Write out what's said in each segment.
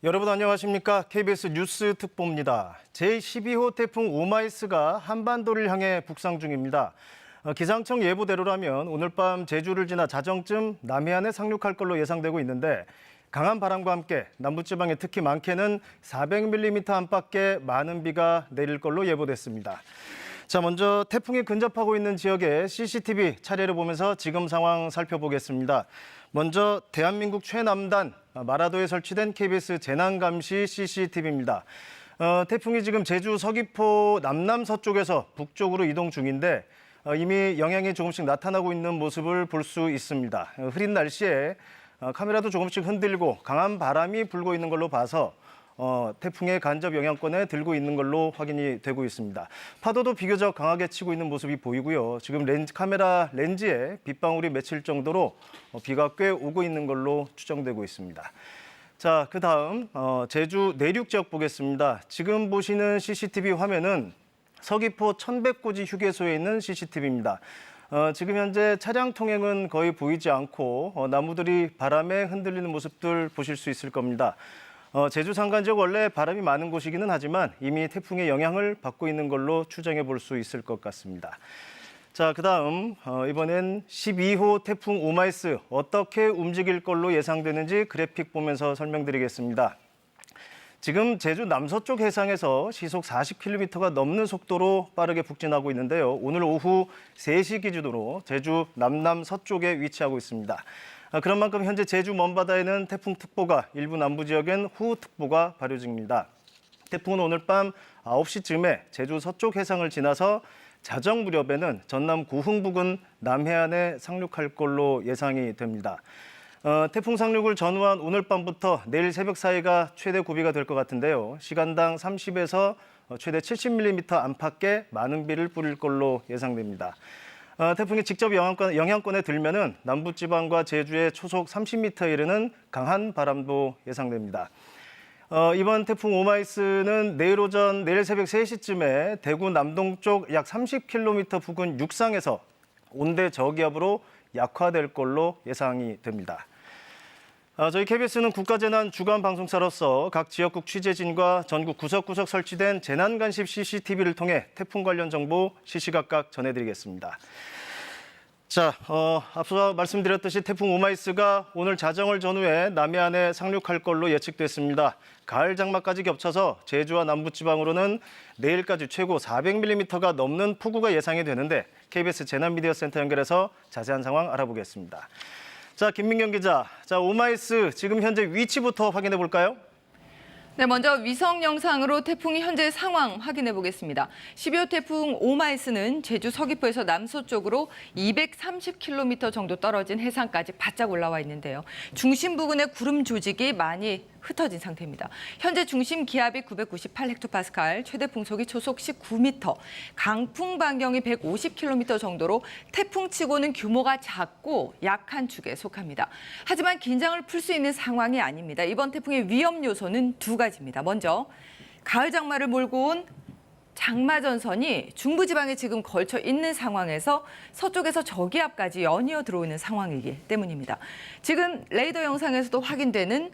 여러분 안녕하십니까? KBS 뉴스 특보입니다. 제12호 태풍 오마이스가 한반도를 향해 북상 중입니다. 기상청 예보대로라면 오늘 밤 제주를 지나 자정쯤 남해안에 상륙할 걸로 예상되고 있는데 강한 바람과 함께 남부지방에 특히 많게는 400mm 안팎의 많은 비가 내릴 걸로 예보됐습니다. 자, 먼저 태풍이 근접하고 있는 지역의 CCTV 차례를 보면서 지금 상황 살펴보겠습니다. 먼저 대한민국 최남단 마라도에 설치된 KBS 재난감시 CCTV입니다. 태풍이 지금 제주 서귀포 남남서쪽에서 북쪽으로 이동 중인데 이미 영향이 조금씩 나타나고 있는 모습을 볼 수 있습니다. 흐린 날씨에 카메라도 조금씩 흔들고 강한 바람이 불고 있는 걸로 봐서 태풍의 간접 영향권에 들고 있는 걸로 확인이 되고 있습니다. 파도도 비교적 강하게 치고 있는 모습이 보이고요. 지금 카메라 렌즈에 빗방울이 맺힐 정도로 비가 꽤 오고 있는 걸로 추정되고 있습니다. 자, 그다음 제주 내륙 지역 보겠습니다. 지금 보시는 CCTV 화면은 서귀포 천백고지 휴게소에 있는 CCTV입니다. 지금 현재 차량 통행은 거의 보이지 않고 나무들이 바람에 흔들리는 모습들 보실 수 있을 겁니다. 제주 산간 지역 원래 바람이 많은 곳이기는 하지만 이미 태풍의 영향을 받고 있는 걸로 추정해 볼 수 있을 것 같습니다. 자, 그다음 이번엔 12호 태풍 오마이스 어떻게 움직일 걸로 예상되는지 그래픽 보면서 설명드리겠습니다. 지금 제주 남서쪽 해상에서 시속 40km가 넘는 속도로 빠르게 북진하고 있는데요. 오늘 오후 3시 기준으로 제주 남남서쪽에 위치하고 있습니다. 그런 만큼 현재 제주 먼바다에는 태풍특보가, 일부 남부 지역엔 호우특보가 발효 중입니다. 태풍은 오늘 밤 9시쯤에 제주 서쪽 해상을 지나서 자정 무렵에는 전남 고흥 부근 남해안에 상륙할 걸로 예상이 됩니다. 태풍 상륙을 전후한 오늘 밤부터 내일 새벽 사이가 최대 고비가 될 것 같은데요. 시간당 30에서 최대 70mm 안팎의 많은 비를 뿌릴 걸로 예상됩니다. 태풍이 직접 영향권에 들면은 남부지방과 제주에 초속 30m에 이르는 강한 바람도 예상됩니다. 이번 태풍 오마이스는 내일 새벽 3시쯤에 대구 남동쪽 약 30km 부근 육상에서 온대 저기압으로 약화될 걸로 예상이 됩니다. 저희 KBS는 국가재난 주간 방송사로서 각 지역국 취재진과 전국 구석구석 설치된 재난간십 CCTV를 통해 태풍 관련 정보 시시각각 전해드리겠습니다. 자, 앞서 말씀드렸듯이 태풍 오마이스가 오늘 자정을 전후해 남해안에 상륙할 걸로 예측됐습니다. 가을 장마까지 겹쳐서 제주와 남부지방으로는 내일까지 최고 400mm가 넘는 폭우가 예상이 되는데 KBS 재난미디어센터 연결해서 자세한 상황 알아보겠습니다. 자, 김민경 기자. 자, 오마이스 지금 현재 위치부터 확인해 볼까요? 네, 먼저 위성 영상으로 태풍의 현재 상황 확인해 보겠습니다. 12호 태풍 오마이스는 제주 서귀포에서 남서쪽으로 230km 정도 떨어진 해상까지 바짝 올라와 있는데요. 중심 부근에 구름 조직이 많이 흩어진 상태입니다. 현재 중심 기압이 998헥토파스칼, 최대 풍속이 초속 19m, 강풍 반경이 150km 정도로 태풍치고는 규모가 작고 약한 축에 속합니다. 하지만 긴장을 풀 수 있는 상황이 아닙니다. 이번 태풍의 위험 요소는 두 가지입니다. 먼저 가을 장마를 몰고 온 장마 전선이 중부지방에 지금 걸쳐 있는 상황에서 서쪽에서 저기압까지 연이어 들어오는 상황이기 때문입니다. 지금 레이더 영상에서도 확인되는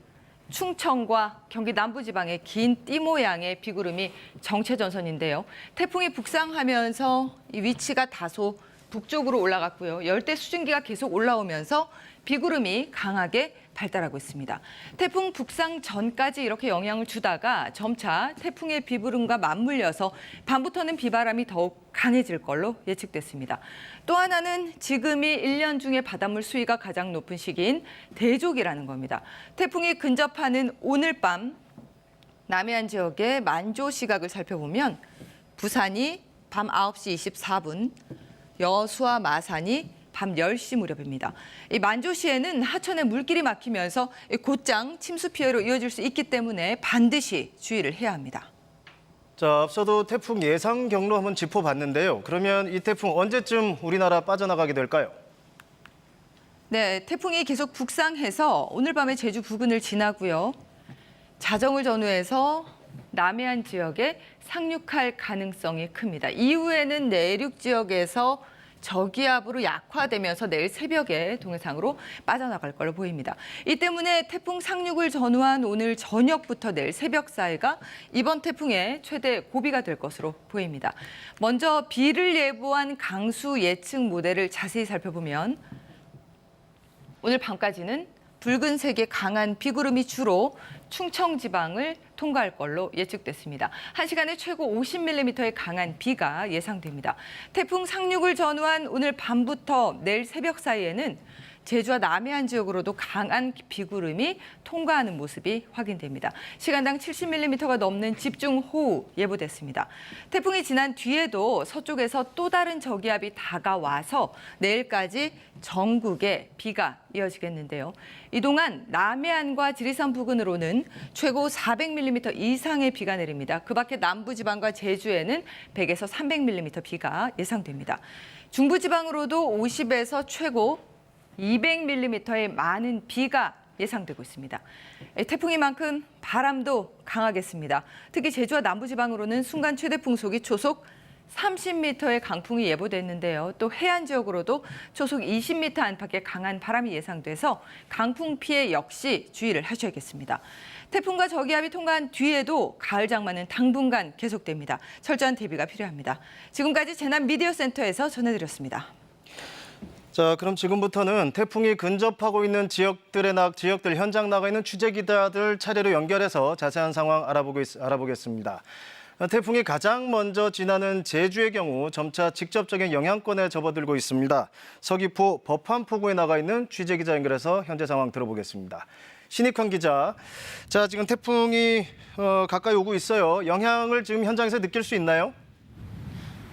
충청과 경기 남부지방의 긴 띠 모양의 비구름이 정체전선인데요. 태풍이 북상하면서 이 위치가 다소 북쪽으로 올라갔고요. 열대 수증기가 계속 올라오면서 비구름이 강하게 발달하고 있습니다. 태풍 북상 전까지 이렇게 영향을 주다가 점차 태풍의 비구름과 맞물려서 밤부터는 비바람이 더욱 강해질 걸로 예측됐습니다. 또 하나는 지금이 1년 중에 바닷물 수위가 가장 높은 시기인 대족이라는 겁니다. 태풍이 근접하는 오늘 밤 남해안 지역의 만조 시각을 살펴보면 부산이 밤 9시 24분, 여수와 마산이 밤 10시 무렵입니다. 이 만조시에는 하천에 물길이 막히면서 곧장 침수 피해로 이어질 수 있기 때문에 반드시 주의를 해야 합니다. 자, 앞서도 태풍 예상 경로 한번 짚어봤는데요. 그러면 이 태풍 언제쯤 우리나라 빠져나가게 될까요? 네, 태풍이 계속 북상해서 오늘 밤에 제주 부근을 지나고요. 자정을 전후해서 남해안 지역에 상륙할 가능성이 큽니다. 이후에는 내륙 지역에서 저기압으로 약화되면서 내일 새벽에 동해상으로 빠져나갈 걸로 보입니다. 이 때문에 태풍 상륙을 전후한 오늘 저녁부터 내일 새벽 사이가 이번 태풍의 최대 고비가 될 것으로 보입니다. 먼저 비를 예보한 강수 예측 모델을 자세히 살펴보면 오늘 밤까지는 붉은색의 강한 비구름이 주로 충청 지방을 통과할 걸로 예측됐습니다. 1시간에 최고 50mm의 강한 비가 예상됩니다. 태풍 상륙을 전후한 오늘 밤부터 내일 새벽 사이에는 제주와 남해안 지역으로도 강한 비구름이 통과하는 모습이 확인됩니다. 시간당 70mm가 넘는 집중호우 예보됐습니다. 태풍이 지난 뒤에도 서쪽에서 또 다른 저기압이 다가와서 내일까지 전국에 비가 이어지겠는데요. 이 동안 남해안과 지리산 부근으로는 최고 400mm 이상의 비가 내립니다. 그 밖에 남부지방과 제주에는 100에서 300mm 비가 예상됩니다. 중부지방으로도 50에서 최고 200mm의 많은 비가 예상되고 있습니다. 태풍인 만큼 바람도 강하겠습니다. 특히 제주와 남부지방으로는 순간 최대 풍속이 초속 30m의 강풍이 예보됐는데요. 또 해안 지역으로도 초속 20m 안팎의 강한 바람이 예상돼서 강풍 피해 역시 주의를 하셔야겠습니다. 태풍과 저기압이 통과한 뒤에도 가을 장마는 당분간 계속됩니다. 철저한 대비가 필요합니다. 지금까지 재난미디어센터에서 전해드렸습니다. 자, 그럼 지금부터는 태풍이 근접하고 있는 지역들 현장 나가 있는 취재 기자들 차례로 연결해서 자세한 상황 알아보겠습니다. 태풍이 가장 먼저 지나는 제주의 경우 점차 직접적인 영향권에 접어들고 있습니다. 서귀포 법한포구에 나가 있는 취재 기자 연결해서 현재 상황 들어보겠습니다. 신익환 기자, 자, 지금 태풍이 가까이 오고 있어요. 영향을 지금 현장에서 느낄 수 있나요?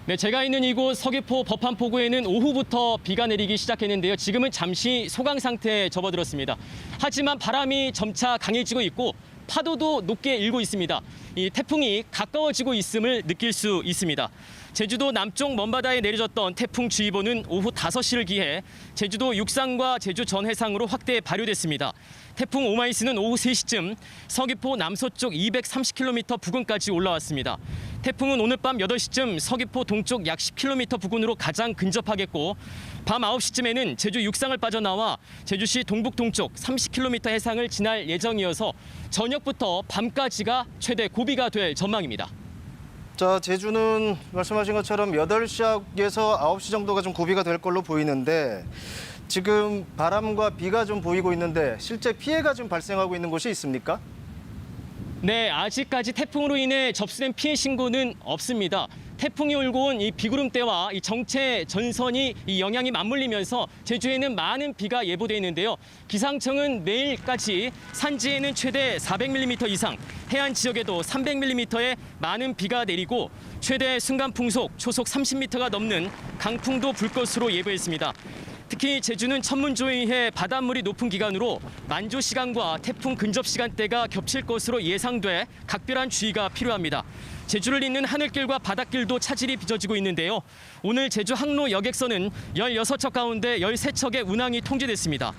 네, 제가 있는 이곳 서귀포 법한포구에는 오후부터 비가 내리기 시작했는데요. 지금은 잠시 소강 상태에 접어들었습니다. 하지만 바람이 점차 강해지고 있고 파도도 높게 일고 있습니다. 이 태풍이 가까워지고 있음을 느낄 수 있습니다. 제주도 남쪽 먼바다에 내려졌던 태풍주의보는 오후 5시를 기해 제주도 육상과 제주 전 해상으로 확대 발효됐습니다. 태풍 오마이스는 오후 3시쯤 서귀포 남서쪽 230km 부근까지 올라왔습니다. 태풍은 오늘 밤 8시쯤 서귀포 동쪽 약 10km 부근으로 가장 근접하겠고 밤 9시쯤에는 제주 육상을 빠져나와 제주시 동북동쪽 30km 해상을 지날 예정이어서 저녁부터 밤까지가 최대 고비가 될 전망입니다. 자, 제주는 말씀하신 것처럼 8시에서 9시 정도가 좀 고비가 될 걸로 보이는데 지금 바람과 비가 좀 보이고 있는데 실제 피해가 좀 발생하고 있는 곳이 있습니까? 네, 아직까지 태풍으로 인해 접수된 피해 신고는 없습니다. 태풍이 몰고 온 이 비구름대와 이 정체 전선이 이 영향이 맞물리면서 제주에는 많은 비가 예보돼 있는데요. 기상청은 내일까지 산지에는 최대 400mm 이상, 해안 지역에도 300mm의 많은 비가 내리고 최대 순간 풍속 초속 30m가 넘는 강풍도 불 것으로 예보했습니다. 특히 제주는 천문조에 의해 바닷물이 높은 기간으로 만조 시간과 태풍 근접 시간대가 겹칠 것으로 예상돼 각별한 주의가 필요합니다. 제주를 잇는 하늘길과 바닷길도 차질이 빚어지고 있는데요. 오늘 제주 항로 여객선은 16척 가운데 13척의 운항이 통제됐습니다.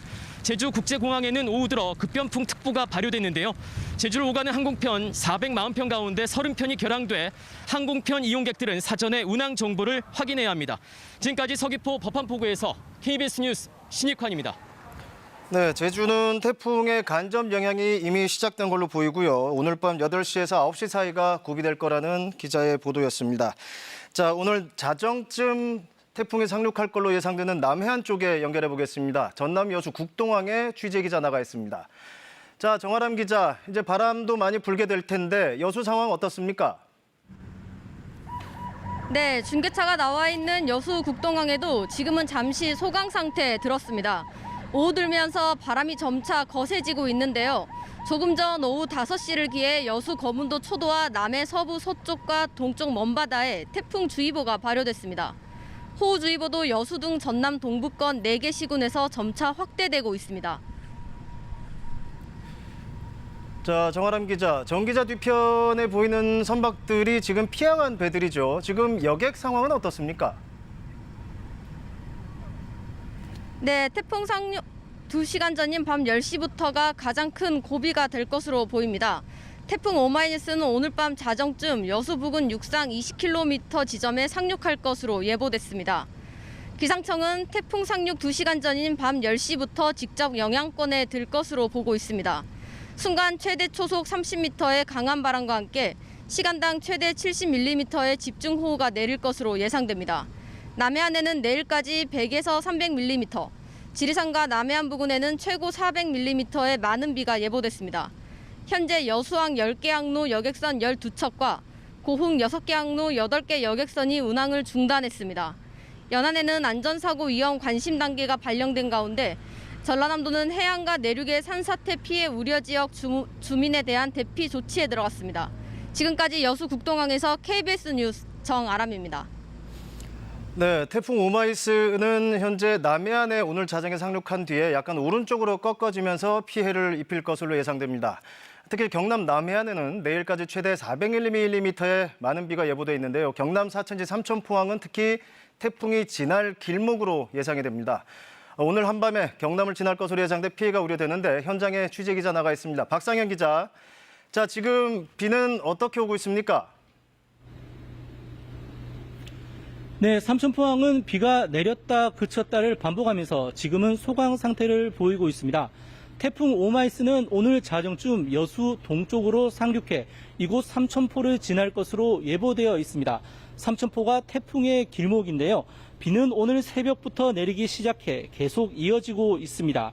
제주국제공항에는 오후 들어 급변풍 특보가 발효됐는데요. 제주를 오가는 항공편 440편 가운데 30편이 결항돼 항공편 이용객들은 사전에 운항 정보를 확인해야 합니다. 지금까지 서귀포 법한포구에서 KBS 뉴스 신익환입니다. 네, 제주는 태풍의 간접 영향이 이미 시작된 걸로 보이고요. 오늘 밤 8시에서 9시 사이가 고비될 거라는 기자의 보도였습니다. 자, 오늘 자정쯤 태풍이 상륙할 걸로 예상되는 남해안 쪽에 연결해 보겠습니다. 전남 여수 국동항에 취재 기자 나가 있습니다. 자, 정아람 기자, 이제 바람도 많이 불게 될 텐데 여수 상황 어떻습니까? 네, 중계차가 나와 있는 여수 국동항에도 지금은 잠시 소강 상태에 들었습니다. 오후 들면서 바람이 점차 거세지고 있는데요. 조금 전 오후 5시를 기해 여수 거문도 초도와 남해 서부 서쪽과 동쪽 먼바다에 태풍주의보가 발효됐습니다. 호우주의보도 여수 등 전남 동부권 4개 시군에서 점차 확대되고 있습니다. 자, 정아람 기자, 정 기자 뒤편에 보이는 선박들이 지금 피항한 배들이죠. 지금 여객 상황은 어떻습니까? 네, 태풍 상륙 2시간 전인 밤 10시부터가 가장 큰 고비가 될 것으로 보입니다. 태풍 오마이스는 오늘 밤 자정쯤 여수 부근 육상 20km 지점에 상륙할 것으로 예보됐습니다. 기상청은 태풍 상륙 2시간 전인 밤 10시부터 직접 영향권에 들 것으로 보고 있습니다. 순간 최대 초속 30m의 강한 바람과 함께 시간당 최대 70mm의 집중호우가 내릴 것으로 예상됩니다. 남해안에는 내일까지 100에서 300mm, 지리산과 남해안 부근에는 최고 400mm의 많은 비가 예보됐습니다. 현재 여수항 10개 항로 여객선 12척과 고흥 6개 항로 8개 여객선이 운항을 중단했습니다. 연안에는 안전사고 위험 관심 단계가 발령된 가운데 전라남도는 해안과 내륙의 산사태 피해 우려 지역 주민에 대한 대피 조치에 들어갔습니다. 지금까지 여수 국동항에서 KBS 뉴스 정아람입니다. 네, 태풍 오마이스는 현재 남해안에 오늘 자정에 상륙한 뒤에 약간 오른쪽으로 꺾어지면서 피해를 입힐 것으로 예상됩니다. 특히 경남 남해안에는 내일까지 최대 400mm의 많은 비가 예보돼 있는데요. 경남 사천지 삼천포항은 특히 태풍이 지날 길목으로 예상이 됩니다. 오늘 한밤에 경남을 지날 것으로 예상돼 피해가 우려되는데 현장에 취재기자 나가 있습니다. 박상현 기자. 자, 지금 비는 어떻게 오고 있습니까? 네, 삼천포항은 비가 내렸다 그쳤다를 반복하면서 지금은 소강 상태를 보이고 있습니다. 태풍 오마이스는 오늘 자정쯤 여수 동쪽으로 상륙해 이곳 삼천포를 지날 것으로 예보되어 있습니다. 삼천포가 태풍의 길목인데요. 비는 오늘 새벽부터 내리기 시작해 계속 이어지고 있습니다.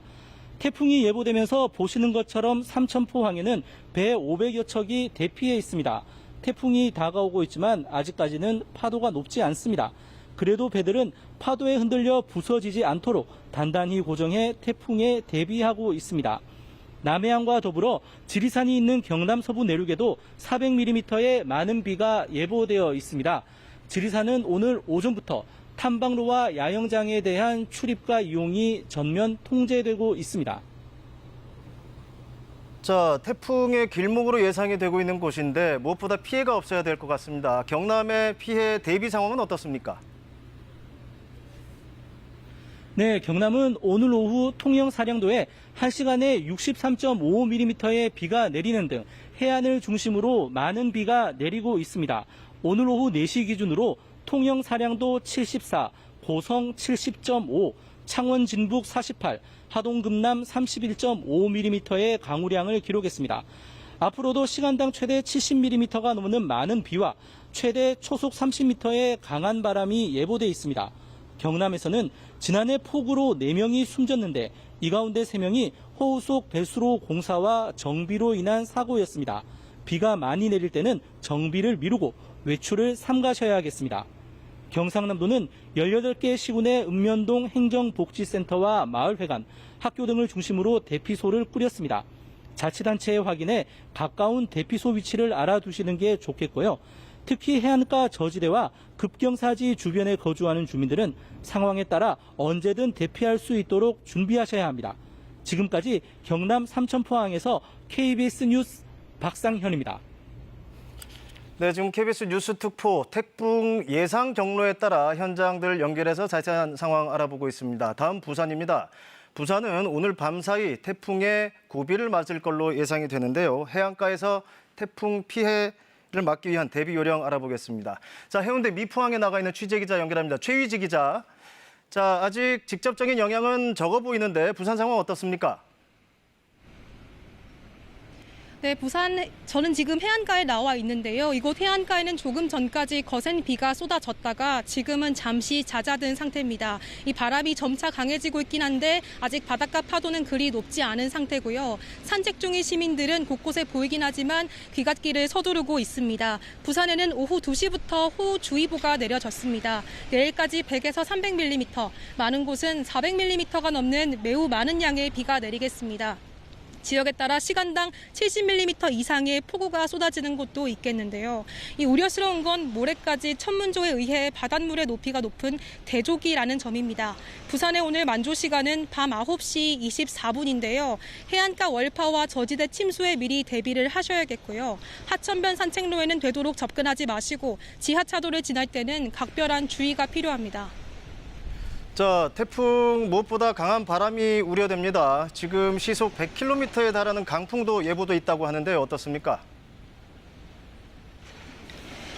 태풍이 예보되면서 보시는 것처럼 삼천포항에는 배 500여 척이 대피해 있습니다. 태풍이 다가오고 있지만 아직까지는 파도가 높지 않습니다. 그래도 배들은 파도에 흔들려 부서지지 않도록 단단히 고정해 태풍에 대비하고 있습니다. 남해안과 더불어 지리산이 있는 경남 서부 내륙에도 400mm의 많은 비가 예보되어 있습니다. 지리산은 오늘 오전부터 탐방로와 야영장에 대한 출입과 이용이 전면 통제되고 있습니다. 자, 태풍의 길목으로 예상이 되고 있는 곳인데 무엇보다 피해가 없어야 될 것 같습니다. 경남의 피해 대비 상황은 어떻습니까? 네, 경남은 오늘 오후 통영 사량도에 1시간에 63.5mm의 비가 내리는 등 해안을 중심으로 많은 비가 내리고 있습니다. 오늘 오후 4시 기준으로 통영 사량도 74, 고성 70.5, 창원 진북 48, 하동 금남 31.5mm의 강우량을 기록했습니다. 앞으로도 시간당 최대 70mm가 넘는 많은 비와 최대 초속 30m의 강한 바람이 예보돼 있습니다. 경남에서는 지난해 폭우로 4명이 숨졌는데 이 가운데 3명이 호우 속 배수로 공사와 정비로 인한 사고였습니다. 비가 많이 내릴 때는 정비를 미루고 외출을 삼가셔야겠습니다. 경상남도는 18개 시군의 읍면동 행정복지센터와 마을회관, 학교 등을 중심으로 대피소를 꾸렸습니다. 자치단체에 확인해 가까운 대피소 위치를 알아두시는 게 좋겠고요. 특히 해안가 저지대와 급경사지 주변에 거주하는 주민들은 상황에 따라 언제든 대피할 수 있도록 준비하셔야 합니다. 지금까지 경남 삼천포항에서 KBS 뉴스 박상현입니다. 네, 지금 KBS 뉴스 특보 태풍 예상 경로에 따라 현장들 연결해서 자세한 상황 알아보고 있습니다. 다음 부산입니다. 부산은 오늘 밤 사이 태풍의 고비를 맞을 걸로 예상이 되는데요. 해안가에서 태풍 피해를 막기 위한 대비 요령 알아보겠습니다. 자, 해운대 미포항에 나가 있는 취재기자 연결합니다. 최유지 기자. 자, 아직 직접적인 영향은 적어 보이는데 부산 상황 어떻습니까? 네, 저는 지금 해안가에 나와 있는데요. 이곳 해안가에는 조금 전까지 거센 비가 쏟아졌다가 지금은 잠시 잦아든 상태입니다. 이 바람이 점차 강해지고 있긴 한데 아직 바닷가 파도는 그리 높지 않은 상태고요. 산책 중인 시민들은 곳곳에 보이긴 하지만 귀갓길을 서두르고 있습니다. 부산에는 오후 2시부터 호우주의보가 내려졌습니다. 내일까지 100에서 300mm, 많은 곳은 400mm가 넘는 매우 많은 양의 비가 내리겠습니다. 지역에 따라 시간당 70mm 이상의 폭우가 쏟아지는 곳도 있겠는데요. 이 우려스러운 건 모레까지 천문조에 의해 바닷물의 높이가 높은 대조기라는 점입니다. 부산의 오늘 만조 시간은 밤 9시 24분인데요. 해안가 월파와 저지대 침수에 미리 대비를 하셔야겠고요. 하천변 산책로에는 되도록 접근하지 마시고 지하차도를 지날 때는 각별한 주의가 필요합니다. 자, 태풍 무엇보다 강한 바람이 우려됩니다. 지금 시속 100km에 달하는 강풍도 예보돼 있다고 하는데 어떻습니까?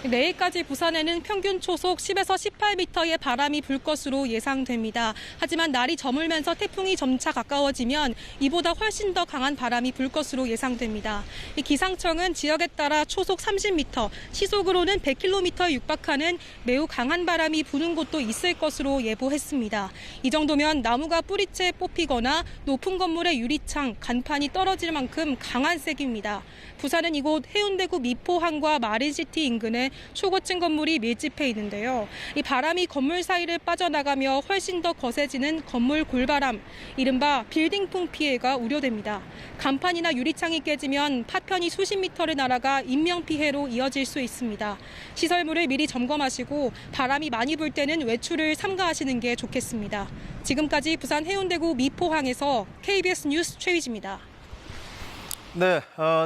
내일까지 부산에는 평균 초속 10에서 18m의 바람이 불 것으로 예상됩니다. 하지만 날이 저물면서 태풍이 점차 가까워지면 이보다 훨씬 더 강한 바람이 불 것으로 예상됩니다. 기상청은 지역에 따라 초속 30m, 시속으로는 100km에 육박하는 매우 강한 바람이 부는 곳도 있을 것으로 예보했습니다. 이 정도면 나무가 뿌리채 뽑히거나 높은 건물의 유리창, 간판이 떨어질 만큼 강한 세기입니다. 부산은 이곳 해운대구 미포항과 마린시티 인근에 초고층 건물이 밀집해 있는데요. 이 바람이 건물 사이를 빠져나가며 훨씬 더 거세지는 건물 골바람, 이른바 빌딩풍 피해가 우려됩니다. 간판이나 유리창이 깨지면 파편이 수십 미터를 날아가 인명피해로 이어질 수 있습니다. 시설물을 미리 점검하시고 바람이 많이 불 때는 외출을 삼가하시는 게 좋겠습니다. 지금까지 부산 해운대구 미포항에서 KBS 뉴스 최휘지입니다. 네,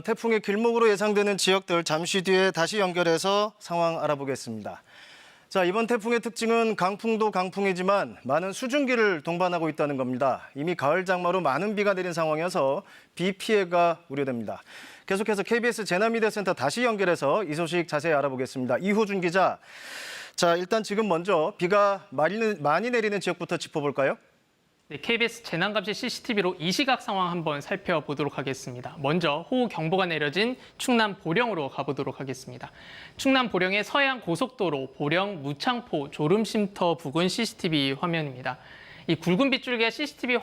태풍의 길목으로 예상되는 지역들 잠시 뒤에 다시 연결해서 상황 알아보겠습니다. 자, 이번 태풍의 특징은 강풍도 강풍이지만 많은 수증기를 동반하고 있다는 겁니다. 이미 가을 장마로 많은 비가 내린 상황이어서 비 피해가 우려됩니다. 계속해서 KBS 재난미디어센터 다시 연결해서 이 소식 자세히 알아보겠습니다. 이호준 기자. 자, 일단 지금 먼저 비가 많이 내리는 지역부터 짚어볼까요? 네, KBS 재난감시 CCTV로 이 시각 상황 한번 살펴보도록 하겠습니다. 먼저 호우 경보가 내려진 충남 보령으로 가보도록 하겠습니다. 충남 보령의 서해안 고속도로 보령 무창포 졸음쉼터 부근 CCTV 화면입니다. 이 굵은 빗줄기가 CCTV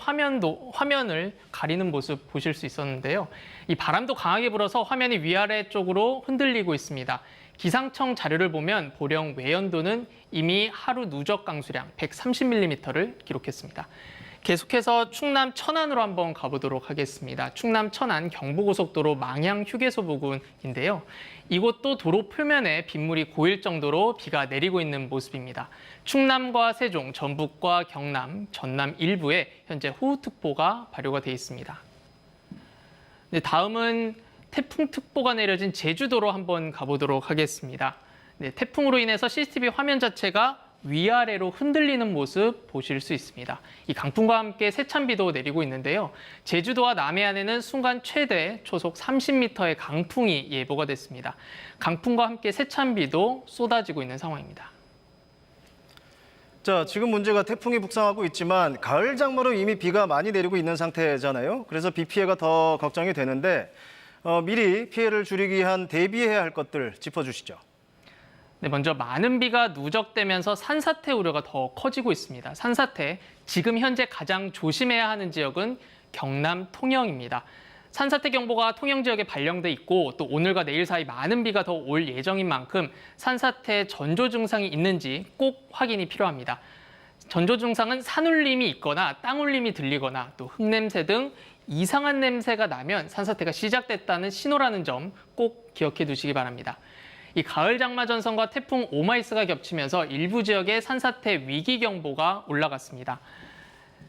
화면을 가리는 모습 보실 수 있었는데요. 이 바람도 강하게 불어서 화면이 위아래 쪽으로 흔들리고 있습니다. 기상청 자료를 보면 보령 외연도는 이미 하루 누적 강수량 130mm를 기록했습니다. 계속해서 충남 천안으로 한번 가보도록 하겠습니다. 충남 천안 경부고속도로 망향 휴게소 부근인데요. 이곳도 도로 표면에 빗물이 고일 정도로 비가 내리고 있는 모습입니다. 충남과 세종, 전북과 경남, 전남 일부에 현재 호우특보가 발효가 돼 있습니다. 네, 다음은 태풍특보가 내려진 제주도로 한번 가보도록 하겠습니다. 네, 태풍으로 인해서 CCTV 화면 자체가 위아래로 흔들리는 모습 보실 수 있습니다. 이 강풍과 함께 세찬비도 내리고 있는데요. 제주도와 남해안에는 순간 최대 초속 30m의 강풍이 예보가 됐습니다. 강풍과 함께 세찬비도 쏟아지고 있는 상황입니다. 자, 지금 문제가 태풍이 북상하고 있지만 가을 장마로 이미 비가 많이 내리고 있는 상태잖아요. 그래서 비 피해가 더 걱정이 되는데 미리 피해를 줄이기 위한 대비해야 할 것들 짚어주시죠. 네, 먼저 많은 비가 누적되면서 산사태 우려가 더 커지고 있습니다. 산사태, 지금 현재 가장 조심해야 하는 지역은 경남 통영입니다. 산사태 경보가 통영 지역에 발령돼 있고 또 오늘과 내일 사이 많은 비가 더 올 예정인 만큼 산사태 전조 증상이 있는지 꼭 확인이 필요합니다. 전조 증상은 산울림이 있거나 땅울림이 들리거나 또 흙냄새 등 이상한 냄새가 나면 산사태가 시작됐다는 신호라는 점 꼭 기억해 두시기 바랍니다. 이 가을 장마 전선과 태풍 오마이스가 겹치면서 일부 지역에 산사태 위기 경보가 올라갔습니다.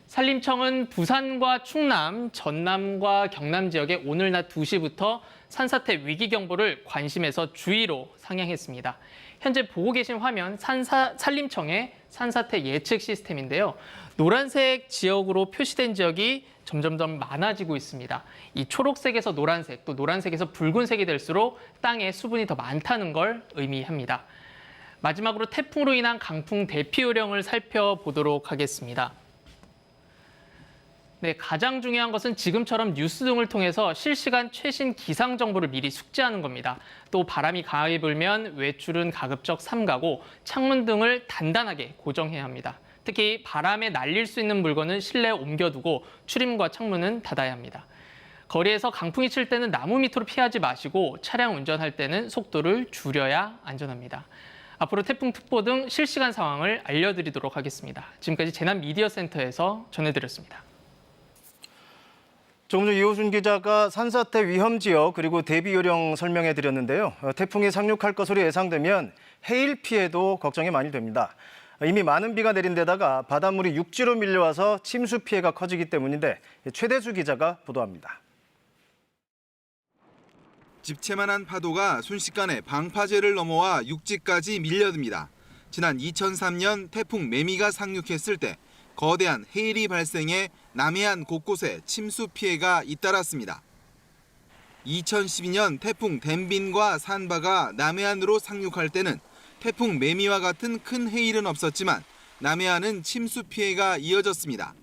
산림청은 부산과 충남, 전남과 경남 지역에 오늘 낮 2시부터 산사태 위기 경보를 관심에서 주의로 상향했습니다. 현재 보고 계신 화면 산림청의 산사태 예측 시스템인데요. 노란색 지역으로 표시된 지역이 점점점 많아지고 있습니다. 이 초록색에서 노란색, 또 노란색에서 붉은색이 될수록 땅에 수분이 더 많다는 걸 의미합니다. 마지막으로 태풍으로 인한 강풍 대피 요령을 살펴보도록 하겠습니다. 네, 가장 중요한 것은 지금처럼 뉴스 등을 통해서 실시간 최신 기상 정보를 미리 숙지하는 겁니다. 또 바람이 강하게 불면 외출은 가급적 삼가고 창문 등을 단단하게 고정해야 합니다. 특히 바람에 날릴 수 있는 물건은 실내에 옮겨두고 출입문과 창문은 닫아야 합니다. 거리에서 강풍이 칠 때는 나무 밑으로 피하지 마시고 차량 운전할 때는 속도를 줄여야 안전합니다. 앞으로 태풍특보 등 실시간 상황을 알려드리도록 하겠습니다. 지금까지 재난미디어센터에서 전해드렸습니다. 조금 전 이호준 기자가 산사태 위험 지역 그리고 대비 요령 설명해 드렸는데요. 태풍이 상륙할 것으로 예상되면 해일 피해도 걱정이 많이 됩니다. 이미 많은 비가 내린 데다가 바닷물이 육지로 밀려와서 침수 피해가 커지기 때문인데 최대수 기자가 보도합니다. 집채만한 파도가 순식간에 방파제를 넘어와 육지까지 밀려듭니다. 지난 2003년 태풍 매미가 상륙했을 때 거대한 해일이 발생해 남해안 곳곳에 침수 피해가 잇따랐습니다. 2012년 태풍 댐빈과 산바가 남해안으로 상륙할 때는 태풍 매미와 같은 큰 해일은 없었지만 남해안은 침수 피해가 이어졌습니다.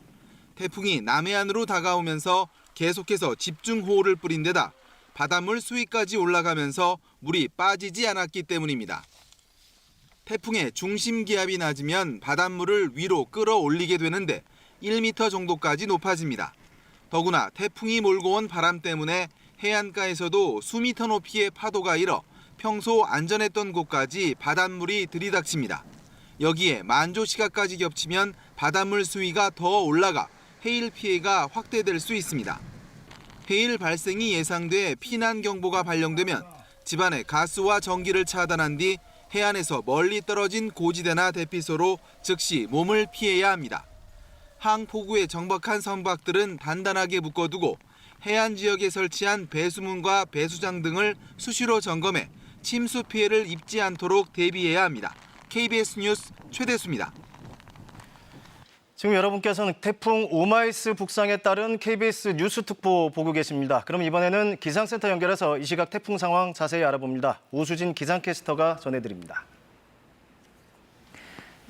태풍이 남해안으로 다가오면서 계속해서 집중호우를 뿌린 데다 바닷물 수위까지 올라가면서 물이 빠지지 않았기 때문입니다. 태풍의 중심 기압이 낮으면 바닷물을 위로 끌어올리게 되는데 1m 정도까지 높아집니다. 더구나 태풍이 몰고 온 바람 때문에 해안가에서도 수미터 높이의 파도가 일어 평소 안전했던 곳까지 바닷물이 들이닥칩니다. 여기에 만조 시각까지 겹치면 바닷물 수위가 더 올라가 해일 피해가 확대될 수 있습니다. 해일 발생이 예상돼 피난 경보가 발령되면 집안의 가스와 전기를 차단한 뒤 해안에서 멀리 떨어진 고지대나 대피소로 즉시 몸을 피해야 합니다. 항포구의 정박한 선박들은 단단하게 묶어두고 해안 지역에 설치한 배수문과 배수장 등을 수시로 점검해 침수 피해를 입지 않도록 대비해야 합니다. KBS 뉴스 최대수입니다. 지금 여러분께서는 태풍 오마이스 북상에 따른 KBS 뉴스 특보 보고 계십니다. 그럼 이번에는 기상센터 연결해서 이 시각 태풍 상황 자세히 알아봅니다. 오수진 기상캐스터가 전해드립니다.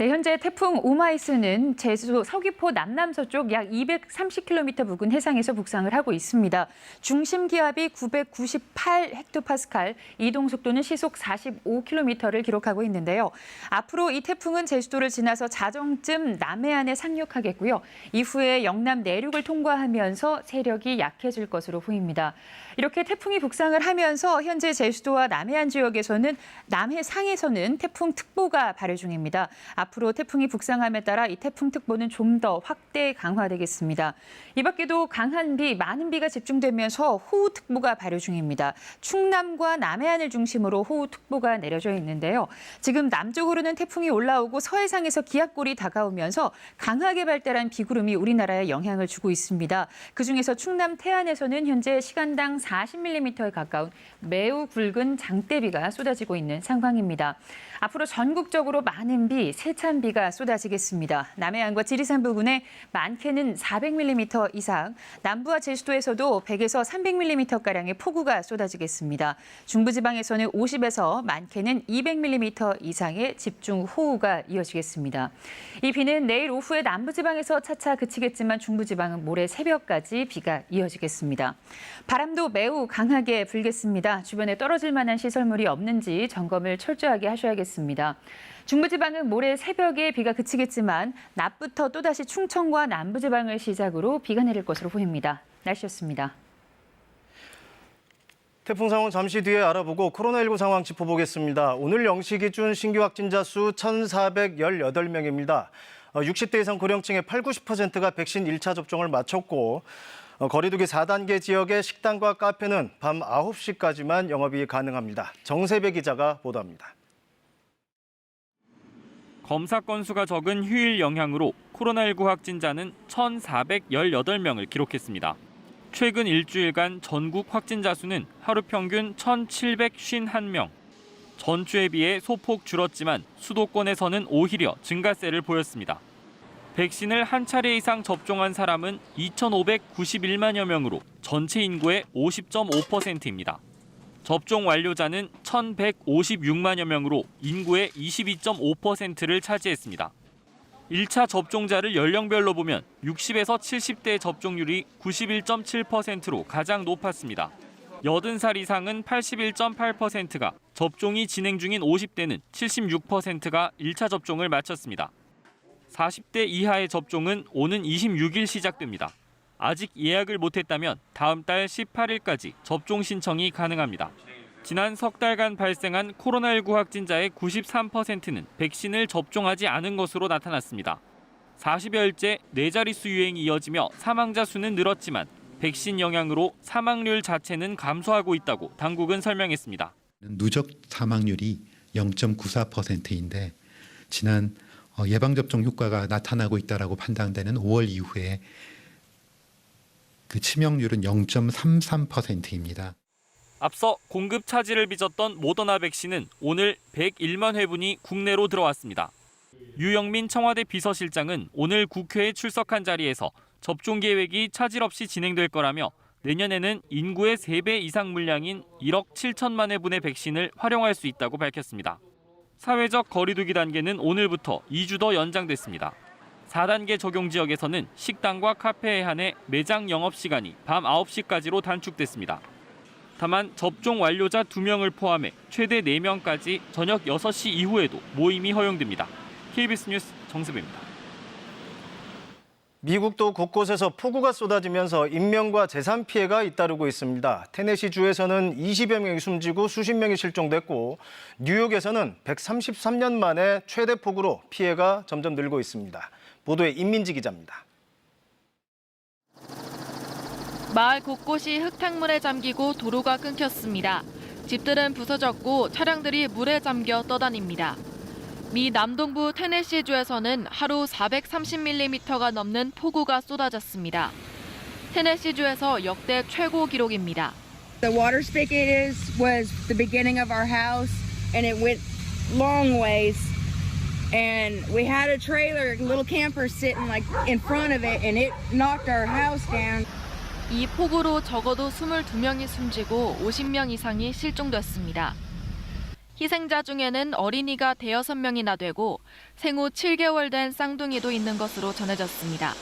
네, 현재 태풍 오마이스는 제주 서귀포 남남서쪽 약 230km 부근 해상에서 북상을 하고 있습니다. 중심 기압이 998헥토파스칼, 이동 속도는 시속 45km를 기록하고 있는데요. 앞으로 이 태풍은 제주도를 지나서 자정쯤 남해안에 상륙하겠고요. 이후에 영남 내륙을 통과하면서 세력이 약해질 것으로 보입니다. 이렇게 태풍이 북상을 하면서 현재 제주도와 남해안 지역에서는 남해상에서는 태풍특보가 발효 중입니다. 앞으로 태풍이 북상함에 따라 이 태풍특보는 좀 더 확대 강화되겠습니다. 이 밖에도 강한 비, 많은 비가 집중되면서 호우특보가 발효 중입니다. 충남과 남해안을 중심으로 호우특보가 내려져 있는데요. 지금 남쪽으로는 태풍이 올라오고 서해상에서 기압골이 다가오면서 강하게 발달한 비구름이 우리나라에 영향을 주고 있습니다. 그중에서 충남 태안에서는 현재 시간당 40mm에 가까운 매우 굵은 장대비가 쏟아지고 있는 상황입니다. 앞으로 전국적으로 많은 비, 세찬 비가 쏟아지겠습니다. 남해안과 지리산 부근에 많게는 400mm 이상, 남부와 제주도에서도 100에서 300mm가량의 폭우가 쏟아지겠습니다. 중부지방에서는 50에서 많게는 200mm 이상의 집중호우가 이어지겠습니다. 이 비는 내일 오후에 남부지방에서 차차 그치겠지만 중부지방은 모레 새벽까지 비가 이어지겠습니다. 바람도 매우 강하게 불겠습니다. 주변에 떨어질 만한 시설물이 없는지 점검을 철저하게 하셔야겠습니다. 중부지방은 모레 새벽에 비가 그치겠지만 낮부터 또다시 충청과 남부지방을 시작으로 비가 내릴 것으로 보입니다. 날씨였습니다. 태풍 상황 잠시 뒤에 알아보고 코로나19 상황 짚어보겠습니다. 오늘 0시 기준 신규 확진자 수 1,418명입니다. 60대 이상 고령층의 80~90%가 백신 1차 접종을 마쳤고 거리두기 4단계 지역의 식당과 카페는 밤 9시까지만 영업이 가능합니다. 정세배 기자가 보도합니다. 검사 건수가 적은 휴일 영향으로 코로나19 확진자는 1,418명을 기록했습니다. 최근 일주일간 전국 확진자 수는 하루 평균 1,751명. 전주에 비해 소폭 줄었지만 수도권에서는 오히려 증가세를 보였습니다. 백신을 한 차례 이상 접종한 사람은 2,591만여 명으로 전체 인구의 50.5%입니다. 접종 완료자는 1,156만여 명으로 인구의 22.5%를 차지했습니다. 1차 접종자를 연령별로 보면 60에서 70대 접종률이 91.7%로 가장 높았습니다. 80살 이상은 81.8%가, 접종이 진행 중인 50대는 76%가 1차 접종을 마쳤습니다. 40대 이하의 접종은 오는 26일 시작됩니다. 아직 예약을 못했다면 다음 달 18일까지 접종 신청이 가능합니다. 지난 석 달간 발생한 코로나19 확진자의 93%는 백신을 접종하지 않은 것으로 나타났습니다. 40여일째 4자릿수 유행이 이어지며 사망자 수는 늘었지만 백신 영향으로 사망률 자체는 감소하고 있다고 당국은 설명했습니다. 누적 사망률이 0.94%인데 지난 예방접종 효과가 나타나고 있다고 판단되는 5월 이후에 그 치명률은 0.33%입니다. 앞서 공급 차질을 빚었던 모더나 백신은 오늘 101만 회분이 국내로 들어왔습니다. 유영민 청와대 비서실장은 오늘 국회에 출석한 자리에서 접종 계획이 차질 없이 진행될 거라며 내년에는 인구의 3배 이상 물량인 1억 7천만 회분의 백신을 활용할 수 있다고 밝혔습니다. 사회적 거리두기 단계는 오늘부터 2주 더 연장됐습니다. 4단계 적용 지역에서는 식당과 카페에 한해 매장 영업시간이 밤 9시까지로 단축됐습니다. 다만 접종 완료자 2명을 포함해 최대 4명까지 저녁 6시 이후에도 모임이 허용됩니다. KBS 뉴스 정세배입니다. 미국도 곳곳에서 폭우가 쏟아지면서 인명과 재산 피해가 잇따르고 있습니다. 테네시주에서는 20여 명이 숨지고 수십 명이 실종됐고 뉴욕에서는 133년 만에 최대 폭우로 피해가 점점 늘고 있습니다. 보도에 임민지 기자입니다. 마을 곳곳이 흙탕물에 잠기고 도로가 끊겼습니다. 집들은 부서졌고 차량들이 물에 잠겨 떠다닙니다. 미 남동부 테네시주에서는 하루 430mm가 넘는 폭우가 쏟아졌습니다. 테네시주에서 역대 최고 기록입니다. The water spigot was the beginning of our house and it went long ways. And we had a trailer, a little camper sitting like in front of it and it knocked our house down. 이 폭우로 적어도 22명이 숨지고 50명 이상이 실종됐습니다. 희생자 중에는 어린이가 5명이나 되고 생후 7개월 된 쌍둥이도 있는 것으로 전해졌습니다.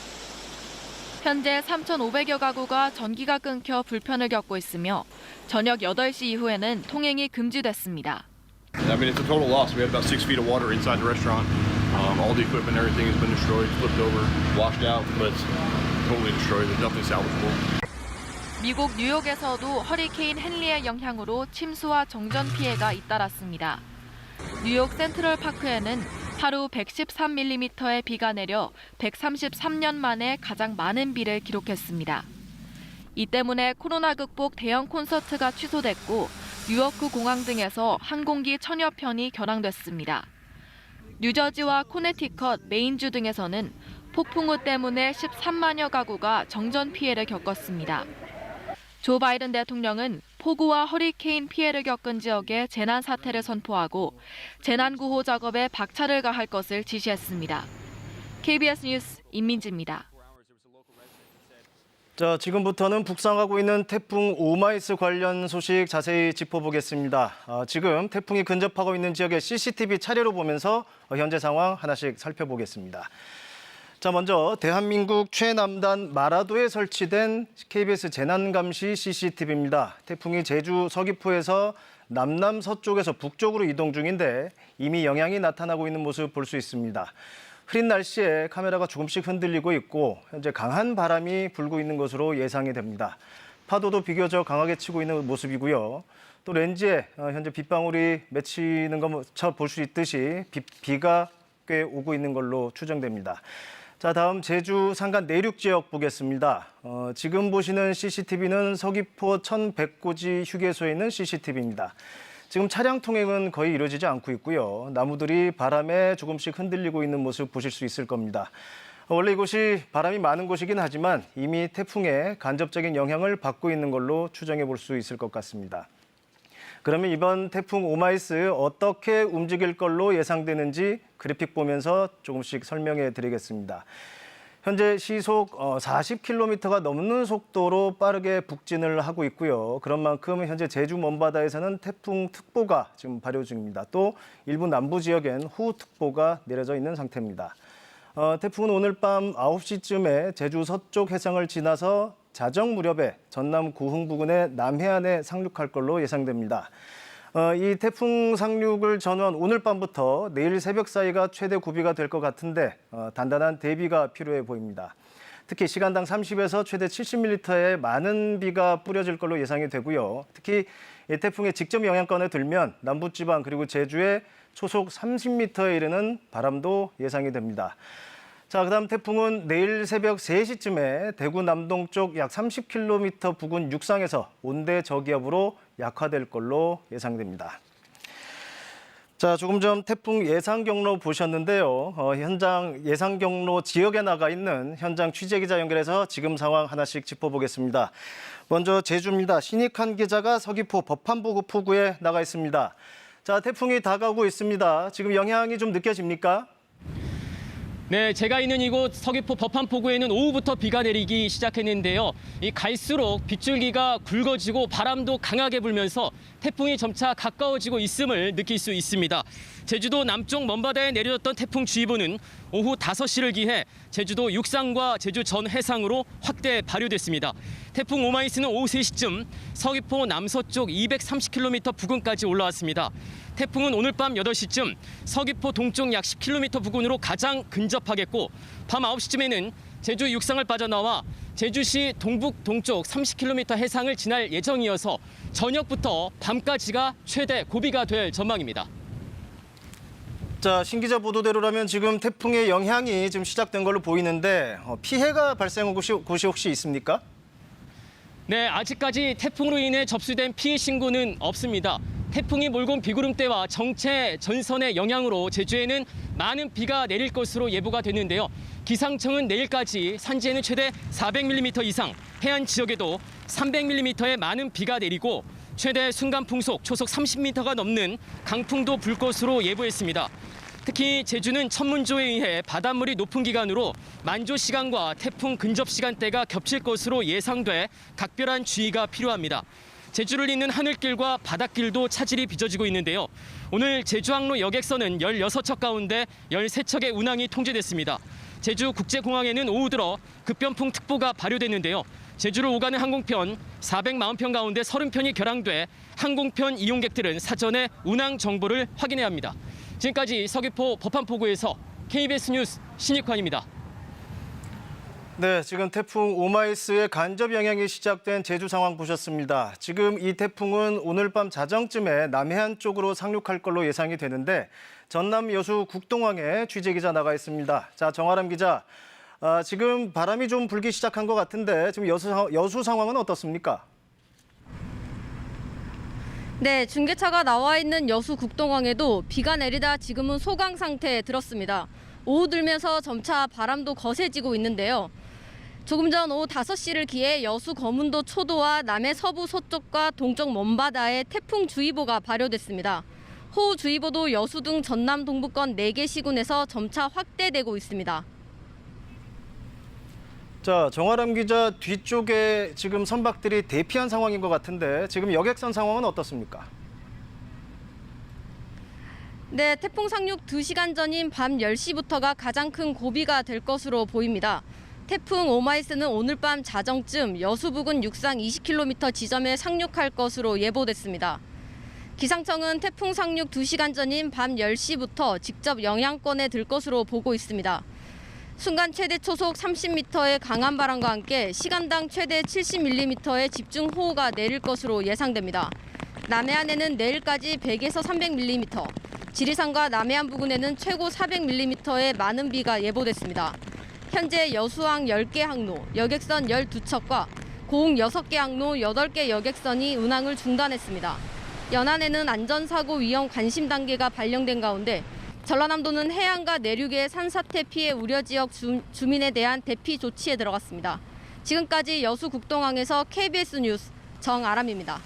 현재 3,500여 가구가 전기가 끊겨 불편을 겪고 있으며 저녁 8시 이후에는 통행이 금지됐습니다. I mean, it's a total loss. We had about 6 feet of water inside the restaurant. All the equipment, everything has been destroyed, flipped over, washed out, but it's totally destroyed. There's nothing salvageable. 미국 뉴욕에서도 허리케인 헨리의 영향으로 침수와 정전 피해가 잇따랐습니다. 뉴욕 센트럴 파크에는 하루 113mm의 비가 내려 133년 만에 가장 많은 비를 기록했습니다. 이 때문에 코로나 극복 대형 콘서트가 취소됐고 뉴요크 공항 등에서 항공기 1000여 편이 결항됐습니다. 뉴저지와 코네티컷, 메인주 등에서는 폭풍우 때문에 13만여 가구가 정전 피해를 겪었습니다. 조 바이든 대통령은 폭우와 허리케인 피해를 겪은 지역에 재난 사태를 선포하고 재난 구호 작업에 박차를 가할 것을 지시했습니다. KBS 뉴스 임민지입니다. 자, 지금부터는 북상하고 있는 태풍 오마이스 관련 소식 자세히 짚어보겠습니다. 지금 태풍이 근접하고 있는 지역의 CCTV 차례로 보면서 현재 상황 하나씩 살펴보겠습니다. 자, 먼저 대한민국 최남단 마라도에 설치된 KBS 재난감시 CCTV입니다. 태풍이 제주 서귀포에서 남남서쪽에서 북쪽으로 이동 중인데 이미 영향이 나타나고 있는 모습 볼 수 있습니다. 흐린 날씨에 카메라가 조금씩 흔들리고 있고 현재 강한 바람이 불고 있는 것으로 예상이 됩니다. 파도도 비교적 강하게 치고 있는 모습이고요. 또 렌즈에 현재 빗방울이 맺히는 거 볼 수 있듯이 비가 꽤 오고 있는 걸로 추정됩니다. 자, 다음 제주 산간 내륙 지역 보겠습니다. 지금 보시는 CCTV는 서귀포 1100고지 휴게소에 있는 CCTV입니다. 지금 차량 통행은 거의 이루어지지 않고 있고요. 나무들이 바람에 조금씩 흔들리고 있는 모습 보실 수 있을 겁니다. 원래 이곳이 바람이 많은 곳이긴 하지만 이미 태풍의 간접적인 영향을 받고 있는 걸로 추정해 볼 수 있을 것 같습니다. 그러면 이번 태풍 오마이스 어떻게 움직일 걸로 예상되는지 그래픽 보면서 조금씩 설명해 드리겠습니다. 현재 시속 40km가 넘는 속도로 빠르게 북진을 하고 있고요. 그런 만큼 현재 제주 먼바다에서는 태풍특보가 지금 발효 중입니다. 또 일부 남부 지역엔 호우특보가 내려져 있는 상태입니다. 태풍은 오늘 밤 9시쯤에 제주 서쪽 해상을 지나서 자정 무렵에 전남 고흥 부근의 남해안에 상륙할 걸로 예상됩니다. 이 태풍 상륙을 전후한 오늘 밤부터 내일 새벽 사이가 최대 고비가 될 것 같은데 단단한 대비가 필요해 보입니다. 특히 시간당 30에서 최대 70mm의 많은 비가 뿌려질 걸로 예상이 되고요. 특히 이 태풍의 직접 영향권에 들면 남부지방 그리고 제주에 초속 30m에 이르는 바람도 예상이 됩니다. 자, 그다음 태풍은 내일 새벽 3시쯤에 대구 남동쪽 약 30km 부근 육상에서 온대 저기압으로 약화될 걸로 예상됩니다. 자, 조금 전 태풍 예상 경로 보셨는데요. 현장 예상 경로 지역에 나가 있는 현장 취재 기자 연결해서 지금 상황 하나씩 짚어보겠습니다. 먼저 제주입니다. 신익한 기자가 서귀포 법한부 포구에 나가 있습니다. 자, 태풍이 다가오고 있습니다. 지금 영향이 좀 느껴집니까? 네, 제가 있는 이곳 서귀포 법한포구에는 오후부터 비가 내리기 시작했는데요. 이 갈수록 빗줄기가 굵어지고 바람도 강하게 불면서 태풍이 점차 가까워지고 있음을 느낄 수 있습니다. 제주도 남쪽 먼바다에 내려졌던 태풍주의보는 오후 5시를 기해 제주도 육상과 제주 전 해상으로 확대 발효됐습니다. 태풍 오마이스는 오후 3시쯤 서귀포 남서쪽 230km 부근까지 올라왔습니다. 태풍은 오늘 밤 8시쯤 서귀포 동쪽 약 10km 부근으로 가장 근접하겠고 밤 9시쯤에는 제주 육상을 빠져나와 제주시 동북 동쪽 30km 해상을 지날 예정이어서 저녁부터 밤까지가 최대 고비가 될 전망입니다. 자, 신 기자 보도대로라면 지금 태풍의 영향이 지금 시작된 걸로 보이는데 피해가 발생한 곳이 혹시 있습니까? 네, 아직까지 태풍으로 인해 접수된 피해 신고는 없습니다. 태풍이 몰고 온 비구름대와 정체 전선의 영향으로 제주에는 많은 비가 내릴 것으로 예보가 됐는데요. 기상청은 내일까지 산지에는 최대 400mm 이상, 해안 지역에도 300mm의 많은 비가 내리고 최대 순간 풍속 초속 30m가 넘는 강풍도 불 것으로 예보했습니다. 특히 제주는 천문조에 의해 바닷물이 높은 기간으로 만조 시간과 태풍 근접 시간대가 겹칠 것으로 예상돼 각별한 주의가 필요합니다. 제주를 잇는 하늘길과 바닷길도 차질이 빚어지고 있는데요. 오늘 제주항로 여객선은 16척 가운데 13척의 운항이 통제됐습니다. 제주국제공항에는 오후 들어 급변풍 특보가 발효됐는데요. 제주를 오가는 항공편 440편 가운데 30편이 결항돼 항공편 이용객들은 사전에 운항 정보를 확인해야 합니다. 지금까지 서귀포 법한포구에서 KBS 뉴스 신익환입니다. 네, 지금 태풍 오마이스의 간접 영향이 시작된 제주 상황 보셨습니다. 지금 이 태풍은 오늘 밤 자정쯤에 남해안 쪽으로 상륙할 걸로 예상이 되는데 전남 여수 국동항에 취재기자 나가 있습니다. 자, 정아람 기자, 지금 바람이 좀 불기 시작한 것 같은데 지금 여수 상황은 어떻습니까? 네, 중계차가 나와 있는 여수 국동항에도 비가 내리다 지금은 소강 상태에 들었습니다. 오후 들면서 점차 바람도 거세지고 있는데요. 조금 전 오후 5시를 기해 여수 거문도 초도와 남해 서부 서쪽과 동쪽 먼바다에 태풍주의보가 발효됐습니다. 호우주의보도 여수 등 전남 동부권 4개 시군에서 점차 확대되고 있습니다. 자, 정아람 기자, 뒤쪽에 지금 선박들이 대피한 상황인 것 같은데 지금 여객선 상황은 어떻습니까? 네, 태풍 상륙 2시간 전인 밤 10시부터가 가장 큰 고비가 될 것으로 보입니다. 태풍 오마이스는 오늘 밤 자정쯤 여수 부근 육상 20km 지점에 상륙할 것으로 예보됐습니다. 기상청은 태풍 상륙 2시간 전인 밤 10시부터 직접 영향권에 들 것으로 보고 있습니다. 순간 최대 초속 30m의 강한 바람과 함께 시간당 최대 70mm의 집중호우가 내릴 것으로 예상됩니다. 남해안에는 내일까지 100에서 300mm, 지리산과 남해안 부근에는 최고 400mm의 많은 비가 예보됐습니다. 현재 여수항 10개 항로, 여객선 12척과 고흥 6개 항로, 8개 여객선이 운항을 중단했습니다. 연안에는 안전사고 위험 관심 단계가 발령된 가운데 전라남도는 해안과 내륙의 산사태 피해 우려 지역 주민에 대한 대피 조치에 들어갔습니다. 지금까지 여수 국동항에서 KBS 뉴스 정아람입니다.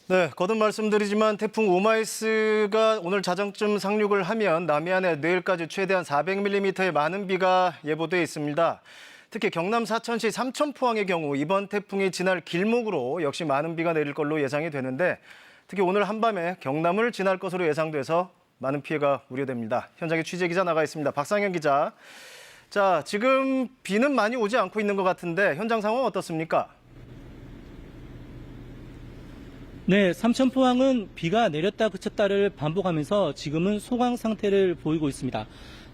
네, 거듭 말씀드리지만 태풍 오마이스가 오늘 자정쯤 상륙을 하면 남해안에 내일까지 최대한 400mm의 많은 비가 예보돼 있습니다. 특히 경남 사천시 삼천포항의 경우 이번 태풍이 지날 길목으로 역시 많은 비가 내릴 걸로 예상이 되는데 특히 오늘 한밤에 경남을 지날 것으로 예상돼서 많은 피해가 우려됩니다. 현장에 취재기자 나가 있습니다. 박상현 기자. 자, 지금 비는 많이 오지 않고 있는 것 같은데 현장 상황은 어떻습니까? 네, 삼천포항은 비가 내렸다 그쳤다를 반복하면서 지금은 소강 상태를 보이고 있습니다.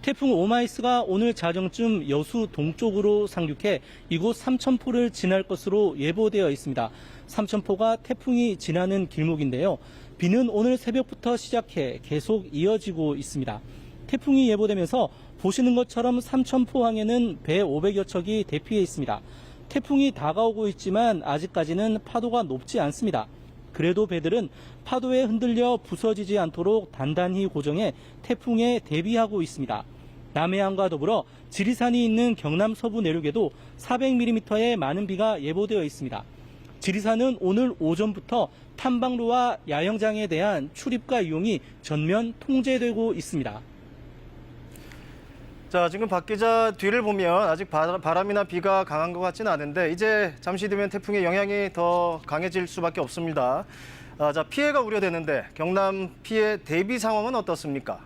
태풍 오마이스가 오늘 자정쯤 여수 동쪽으로 상륙해 이곳 삼천포를 지날 것으로 예보되어 있습니다. 삼천포가 태풍이 지나는 길목인데요. 비는 오늘 새벽부터 시작해 계속 이어지고 있습니다. 태풍이 예보되면서 보시는 것처럼 삼천포항에는 배 500여 척이 대피해 있습니다. 태풍이 다가오고 있지만 아직까지는 파도가 높지 않습니다. 그래도 배들은 파도에 흔들려 부서지지 않도록 단단히 고정해 태풍에 대비하고 있습니다. 남해안과 더불어 지리산이 있는 경남 서부 내륙에도 400mm의 많은 비가 예보되어 있습니다. 지리산은 오늘 오전부터 탐방로와 야영장에 대한 출입과 이용이 전면 통제되고 있습니다. 자, 지금 박 기자 뒤를 보면 아직 바람이나 비가 강한 것 같지는 않은데 이제 잠시 뒤면 태풍의 영향이 더 강해질 수밖에 없습니다. 자, 피해가 우려되는데 경남 피해 대비 상황은 어떻습니까?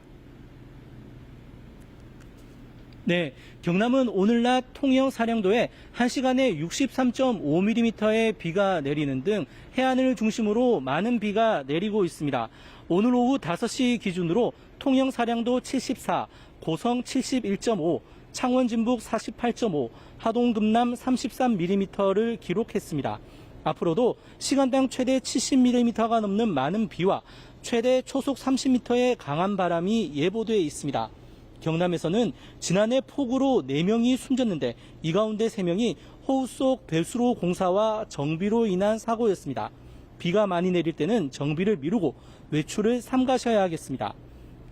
네, 경남은 오늘 낮 통영 사량도에 1시간에 63.5mm의 비가 내리는 등 해안을 중심으로 많은 비가 내리고 있습니다. 오늘 오후 5시 기준으로 통영 사량도 74, 고성 71.5, 창원 진북 48.5, 하동 금남 33mm를 기록했습니다. 앞으로도 시간당 최대 70mm가 넘는 많은 비와 최대 초속 30m의 강한 바람이 예보돼 있습니다. 경남에서는 지난해 폭우로 4명이 숨졌는데 이 가운데 3명이 호우 속 배수로 공사와 정비로 인한 사고였습니다. 비가 많이 내릴 때는 정비를 미루고 외출을 삼가셔야 하겠습니다.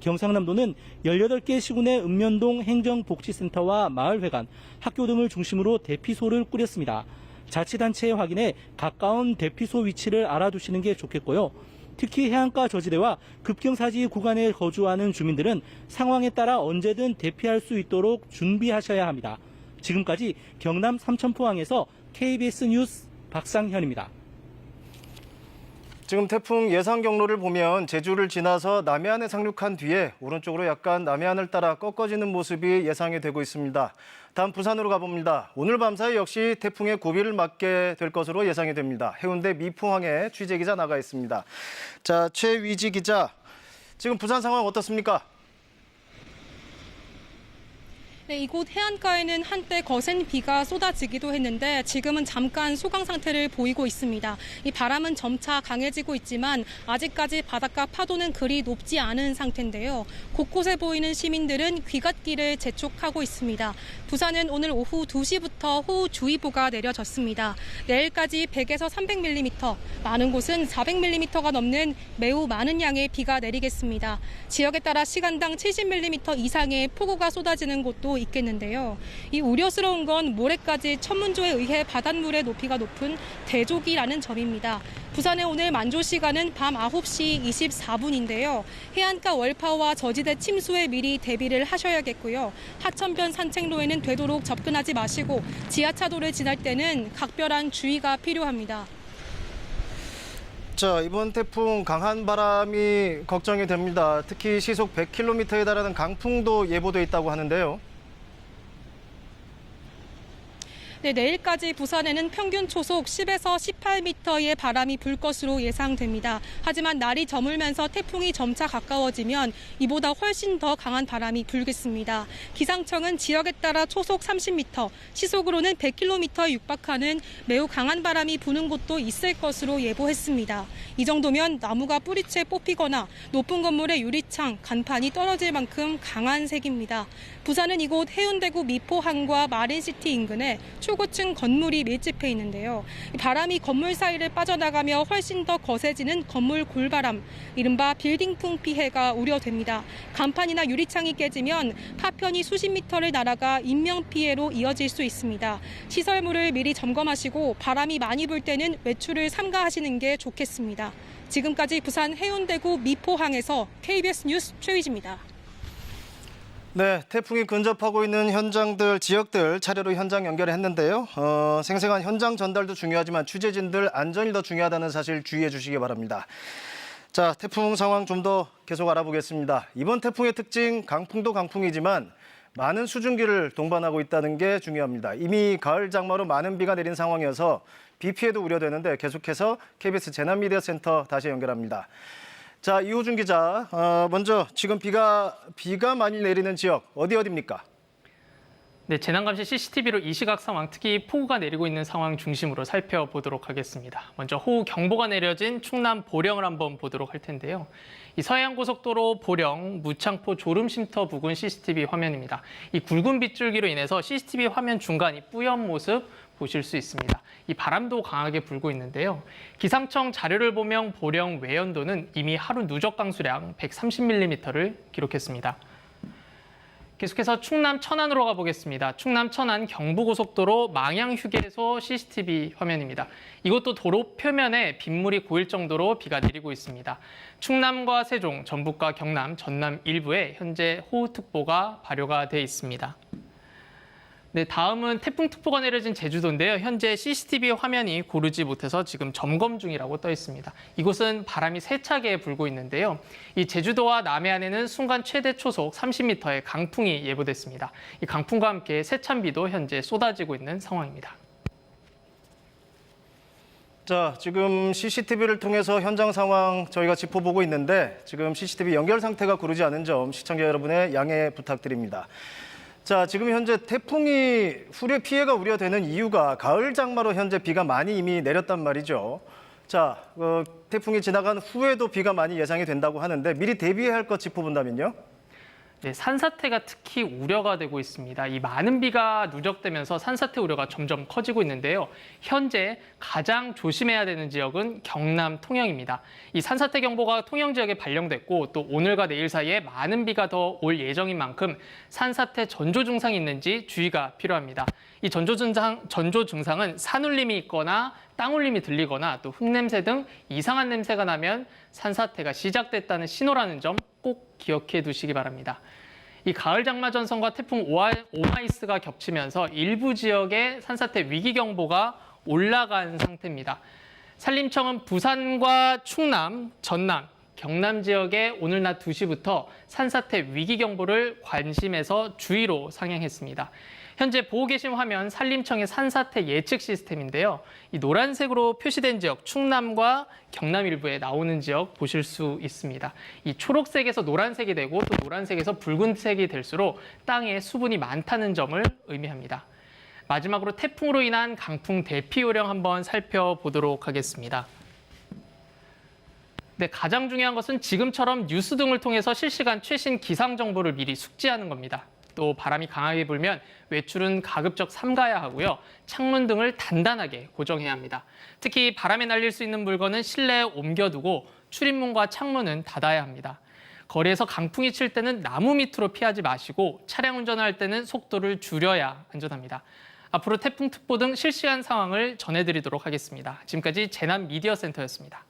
경상남도는 18개 시군의 읍면동 행정복지센터와 마을회관, 학교 등을 중심으로 대피소를 꾸렸습니다. 자치단체에 확인해 가까운 대피소 위치를 알아두시는 게 좋겠고요. 특히 해안가 저지대와 급경사지 구간에 거주하는 주민들은 상황에 따라 언제든 대피할 수 있도록 준비하셔야 합니다. 지금까지 경남 삼천포항에서 KBS 뉴스 박상현입니다. 지금 태풍 예상 경로를 보면 제주를 지나서 남해안에 상륙한 뒤에 오른쪽으로 약간 남해안을 따라 꺾어지는 모습이 예상이 되고 있습니다. 다음 부산으로 가봅니다. 오늘 밤사이 역시 태풍의 고비를 맞게 될 것으로 예상이 됩니다. 해운대 미포항에 취재기자 나가 있습니다. 자, 최위지 기자, 지금 부산 상황 어떻습니까? 네, 이곳 해안가에는 한때 거센 비가 쏟아지기도 했는데 지금은 잠깐 소강 상태를 보이고 있습니다. 이 바람은 점차 강해지고 있지만 아직까지 바닷가 파도는 그리 높지 않은 상태인데요. 곳곳에 보이는 시민들은 귀갓길을 재촉하고 있습니다. 부산은 오늘 오후 2시부터 호우주의보가 내려졌습니다. 내일까지 100에서 300mm, 많은 곳은 400mm가 넘는 매우 많은 양의 비가 내리겠습니다. 지역에 따라 시간당 70mm 이상의 폭우가 쏟아지는 곳도 있겠는데요. 이 우려스러운 건 모레까지 천문조에 의해 바닷물의 높이가 높은 대조기라는 점입니다. 부산의 오늘 만조 시간은 밤 9시 24분인데요. 해안가 월파와 저지대 침수에 미리 대비를 하셔야겠고요. 하천변 산책로에는 되도록 접근하지 마시고 지하차도를 지날 때는 각별한 주의가 필요합니다. 자, 이번 태풍 강한 바람이 걱정이 됩니다. 특히 시속 100km에 달하는 강풍도 예보돼 있다고 하는데요. 네, 내일까지 부산에는 평균 초속 10에서 18m의 바람이 불 것으로 예상됩니다. 하지만 날이 저물면서 태풍이 점차 가까워지면 이보다 훨씬 더 강한 바람이 불겠습니다. 기상청은 지역에 따라 초속 30m, 시속으로는 100km에 육박하는 매우 강한 바람이 부는 곳도 있을 것으로 예보했습니다. 이 정도면 나무가 뿌리채 뽑히거나 높은 건물의 유리창, 간판이 떨어질 만큼 강한 색입니다. 부산은 이곳 해운대구 미포항과 마린시티 인근에 초고층 건물이 밀집해 있는데요. 바람이 건물 사이를 빠져나가며 훨씬 더 거세지는 건물 골바람, 이른바 빌딩풍 피해가 우려됩니다. 간판이나 유리창이 깨지면 파편이 수십 미터를 날아가 인명피해로 이어질 수 있습니다. 시설물을 미리 점검하시고 바람이 많이 불 때는 외출을 삼가하시는 게 좋겠습니다. 지금까지 부산 해운대구 미포항에서 KBS 뉴스 최위지입니다. 네, 태풍이 근접하고 있는 현장들, 지역들 차례로 현장 연결했는데요. 생생한 현장 전달도 중요하지만 취재진들 안전이 더 중요하다는 사실 주의해 주시기 바랍니다. 자, 태풍 상황 좀 더 계속 알아보겠습니다. 이번 태풍의 특징, 강풍도 강풍이지만 많은 수증기를 동반하고 있다는 게 중요합니다. 이미 가을 장마로 많은 비가 내린 상황이어서 비 피해도 우려되는데 계속해서 KBS 재난미디어센터 다시 연결합니다. 자, 이호준 기자, 먼저 지금 비가 많이 내리는 지역 어디입니까? 네, 재난감시 CCTV로 이 시각 상황, 특히 폭우가 내리고 있는 상황 중심으로 살펴보도록 하겠습니다. 먼저 호우 경보가 내려진 충남 보령을 한번 보도록 할 텐데요. 이 서해안고속도로 보령 무창포 졸음쉼터 부근 CCTV 화면입니다. 이 굵은 빗줄기로 인해서 CCTV 화면 중간이 뿌연 모습 보실 수 있습니다. 이 바람도 강하게 불고 있는데요. 기상청 자료를 보면 보령 외연도는 이미 하루 누적 강수량 130mm를 기록했습니다. 계속해서 충남 천안으로 가보겠습니다. 충남 천안 경부고속도로 망향휴게소 CCTV 화면입니다. 이것도 도로 표면에 빗물이 고일 정도로 비가 내리고 있습니다. 충남과 세종, 전북과 경남, 전남 일부에 현재 호우특보가 발효가 돼 있습니다. 네, 다음은 태풍특보가 내려진 제주도인데요. 현재 CCTV 화면이 고르지 못해서 지금 점검 중이라고 떠 있습니다. 이곳은 바람이 세차게 불고 있는데요. 이 제주도와 남해안에는 순간 최대 초속 30m의 강풍이 예보됐습니다. 이 강풍과 함께 세찬비도 현재 쏟아지고 있는 상황입니다. 자, 지금 CCTV를 통해서 현장 상황 저희가 짚어보고 있는데 지금 CCTV 연결 상태가 고르지 않은 점 시청자 여러분의 양해 부탁드립니다. 자, 지금 현재 태풍이 피해가 우려되는 이유가 가을 장마로 현재 비가 많이 이미 내렸단 말이죠. 자, 태풍이 지나간 후에도 비가 많이 예상이 된다고 하는데 미리 대비해야 할 것 짚어본다면요? 네, 산사태가 특히 우려가 되고 있습니다. 이 많은 비가 누적되면서 산사태 우려가 점점 커지고 있는데요. 현재 가장 조심해야 되는 지역은 경남 통영입니다. 이 산사태 경보가 통영 지역에 발령됐고 또 오늘과 내일 사이에 많은 비가 더 올 예정인 만큼 산사태 전조 증상이 있는지 주의가 필요합니다. 이 전조 증상은 산울림이 있거나 땅울림이 들리거나 또 흙냄새 등 이상한 냄새가 나면 산사태가 시작됐다는 신호라는 점 꼭 기억해 두시기 바랍니다. 이 가을 장마 전선과 태풍 오마이스가 겹치면서 일부 지역에 산사태 위기 경보가 올라간 상태입니다. 산림청은 부산과 충남, 전남, 경남 지역에 오늘 낮 2시부터 산사태 위기 경보를 관심에서 주의로 상향했습니다. 현재 보고 계신 화면 산림청의 산사태 예측 시스템인데요. 이 노란색으로 표시된 지역 충남과 경남 일부에 나오는 지역 보실 수 있습니다. 이 초록색에서 노란색이 되고 또 노란색에서 붉은색이 될수록 땅에 수분이 많다는 점을 의미합니다. 마지막으로 태풍으로 인한 강풍 대피 요령 한번 살펴보도록 하겠습니다. 네, 가장 중요한 것은 지금처럼 뉴스 등을 통해서 실시간 최신 기상 정보를 미리 숙지하는 겁니다. 또 바람이 강하게 불면 외출은 가급적 삼가야 하고요. 창문 등을 단단하게 고정해야 합니다. 특히 바람에 날릴 수 있는 물건은 실내에 옮겨두고 출입문과 창문은 닫아야 합니다. 거리에서 강풍이 칠 때는 나무 밑으로 피하지 마시고 차량 운전을 할 때는 속도를 줄여야 안전합니다. 앞으로 태풍특보 등 실시간 상황을 전해드리도록 하겠습니다. 지금까지 재난미디어센터였습니다.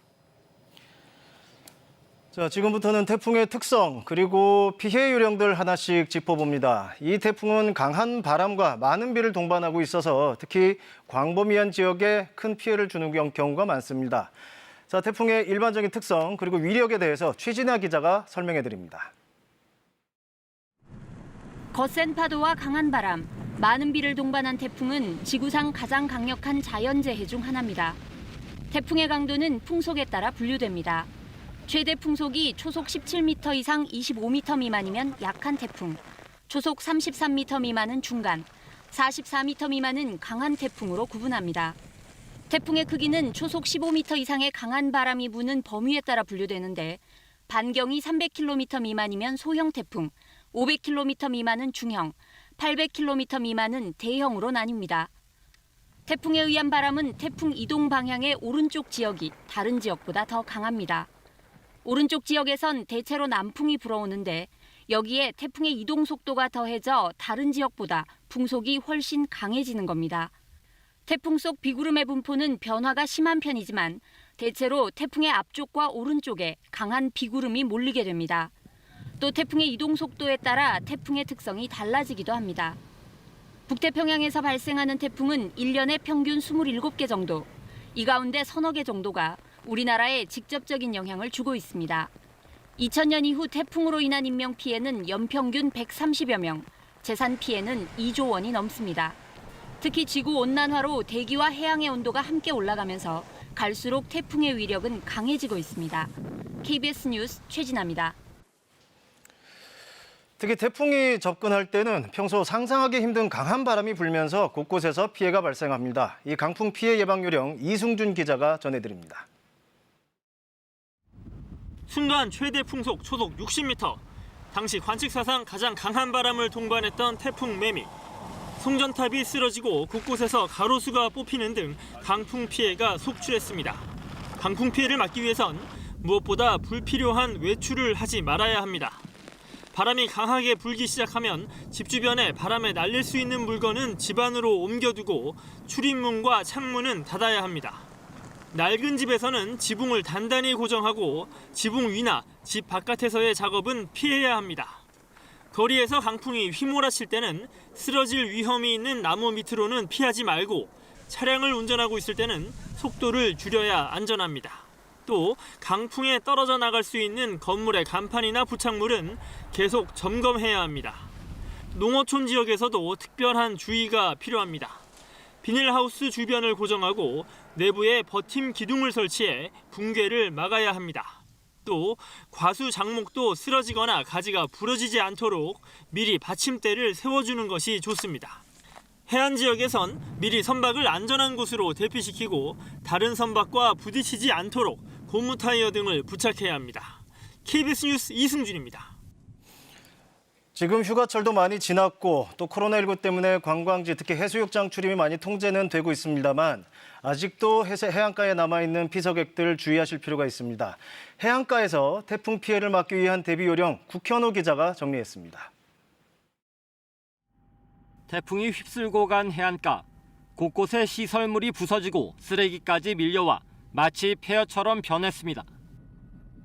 자, 지금부터는 태풍의 특성 그리고 피해 요령들 하나씩 짚어봅니다. 이 태풍은 강한 바람과 많은 비를 동반하고 있어서 특히 광범위한 지역에 큰 피해를 주는 경우가 많습니다. 자, 태풍의 일반적인 특성 그리고 위력에 대해서 최진아 기자가 설명해 드립니다. 거센 파도와 강한 바람, 많은 비를 동반한 태풍은 지구상 가장 강력한 자연재해 중 하나입니다. 태풍의 강도는 풍속에 따라 분류됩니다. 최대 풍속이 초속 17m 이상 25m 미만이면 약한 태풍, 초속 33m 미만은 중간, 44m 미만은 강한 태풍으로 구분합니다. 태풍의 크기는 초속 15m 이상의 강한 바람이 부는 범위에 따라 분류되는데 반경이 300km 미만이면 소형 태풍, 500km 미만은 중형, 800km 미만은 대형으로 나뉩니다. 태풍에 의한 바람은 태풍 이동 방향의 오른쪽 지역이 다른 지역보다 더 강합니다. 오른쪽 지역에선 대체로 남풍이 불어오는데 여기에 태풍의 이동 속도가 더해져 다른 지역보다 풍속이 훨씬 강해지는 겁니다. 태풍 속 비구름의 분포는 변화가 심한 편이지만 대체로 태풍의 앞쪽과 오른쪽에 강한 비구름이 몰리게 됩니다. 또 태풍의 이동 속도에 따라 태풍의 특성이 달라지기도 합니다. 북태평양에서 발생하는 태풍은 1년에 평균 27개 정도, 이 가운데 서너 개 정도가 우리나라에 직접적인 영향을 주고 있습니다. 2000년 이후 태풍으로 인한 인명피해는 연평균 130여 명, 재산 피해는 2조 원이 넘습니다. 특히 지구온난화로 대기와 해양의 온도가 함께 올라가면서 갈수록 태풍의 위력은 강해지고 있습니다. KBS 뉴스 최진아입니다. 특히 태풍이 접근할 때는 평소 상상하기 힘든 강한 바람이 불면서 곳곳에서 피해가 발생합니다. 이 강풍 피해 예방 요령 이승준 기자가 전해드립니다. 순간 최대 풍속 초속 60m, 당시 관측사상 가장 강한 바람을 동반했던 태풍 매미. 송전탑이 쓰러지고 곳곳에서 가로수가 뽑히는 등 강풍 피해가 속출했습니다. 강풍 피해를 막기 위해선 무엇보다 불필요한 외출을 하지 말아야 합니다. 바람이 강하게 불기 시작하면 집 주변에 바람에 날릴 수 있는 물건은 집 안으로 옮겨두고 출입문과 창문은 닫아야 합니다. 낡은 집에서는 지붕을 단단히 고정하고 지붕 위나 집 바깥에서의 작업은 피해야 합니다. 거리에서 강풍이 휘몰아칠 때는 쓰러질 위험이 있는 나무 밑으로는 피하지 말고 차량을 운전하고 있을 때는 속도를 줄여야 안전합니다. 또 강풍에 떨어져 나갈 수 있는 건물의 간판이나 부착물은 계속 점검해야 합니다. 농어촌 지역에서도 특별한 주의가 필요합니다. 비닐하우스 주변을 고정하고 내부에 버팀 기둥을 설치해 붕괴를 막아야 합니다. 또 과수 장목도 쓰러지거나 가지가 부러지지 않도록 미리 받침대를 세워주는 것이 좋습니다. 해안 지역에선 미리 선박을 안전한 곳으로 대피시키고 다른 선박과 부딪히지 않도록 고무 타이어 등을 부착해야 합니다. KBS 뉴스 이승준입니다. 지금 휴가철도 많이 지났고 또 코로나19 때문에 관광지, 특히 해수욕장 출입이 많이 통제는 되고 있습니다만 아직도 해안가에 남아있는 피서객들 주의하실 필요가 있습니다. 해안가에서 태풍 피해를 막기 위한 대비 요령 국현우 기자가 정리했습니다. 태풍이 휩쓸고 간 해안가. 곳곳에 시설물이 부서지고 쓰레기까지 밀려와 마치 폐허처럼 변했습니다.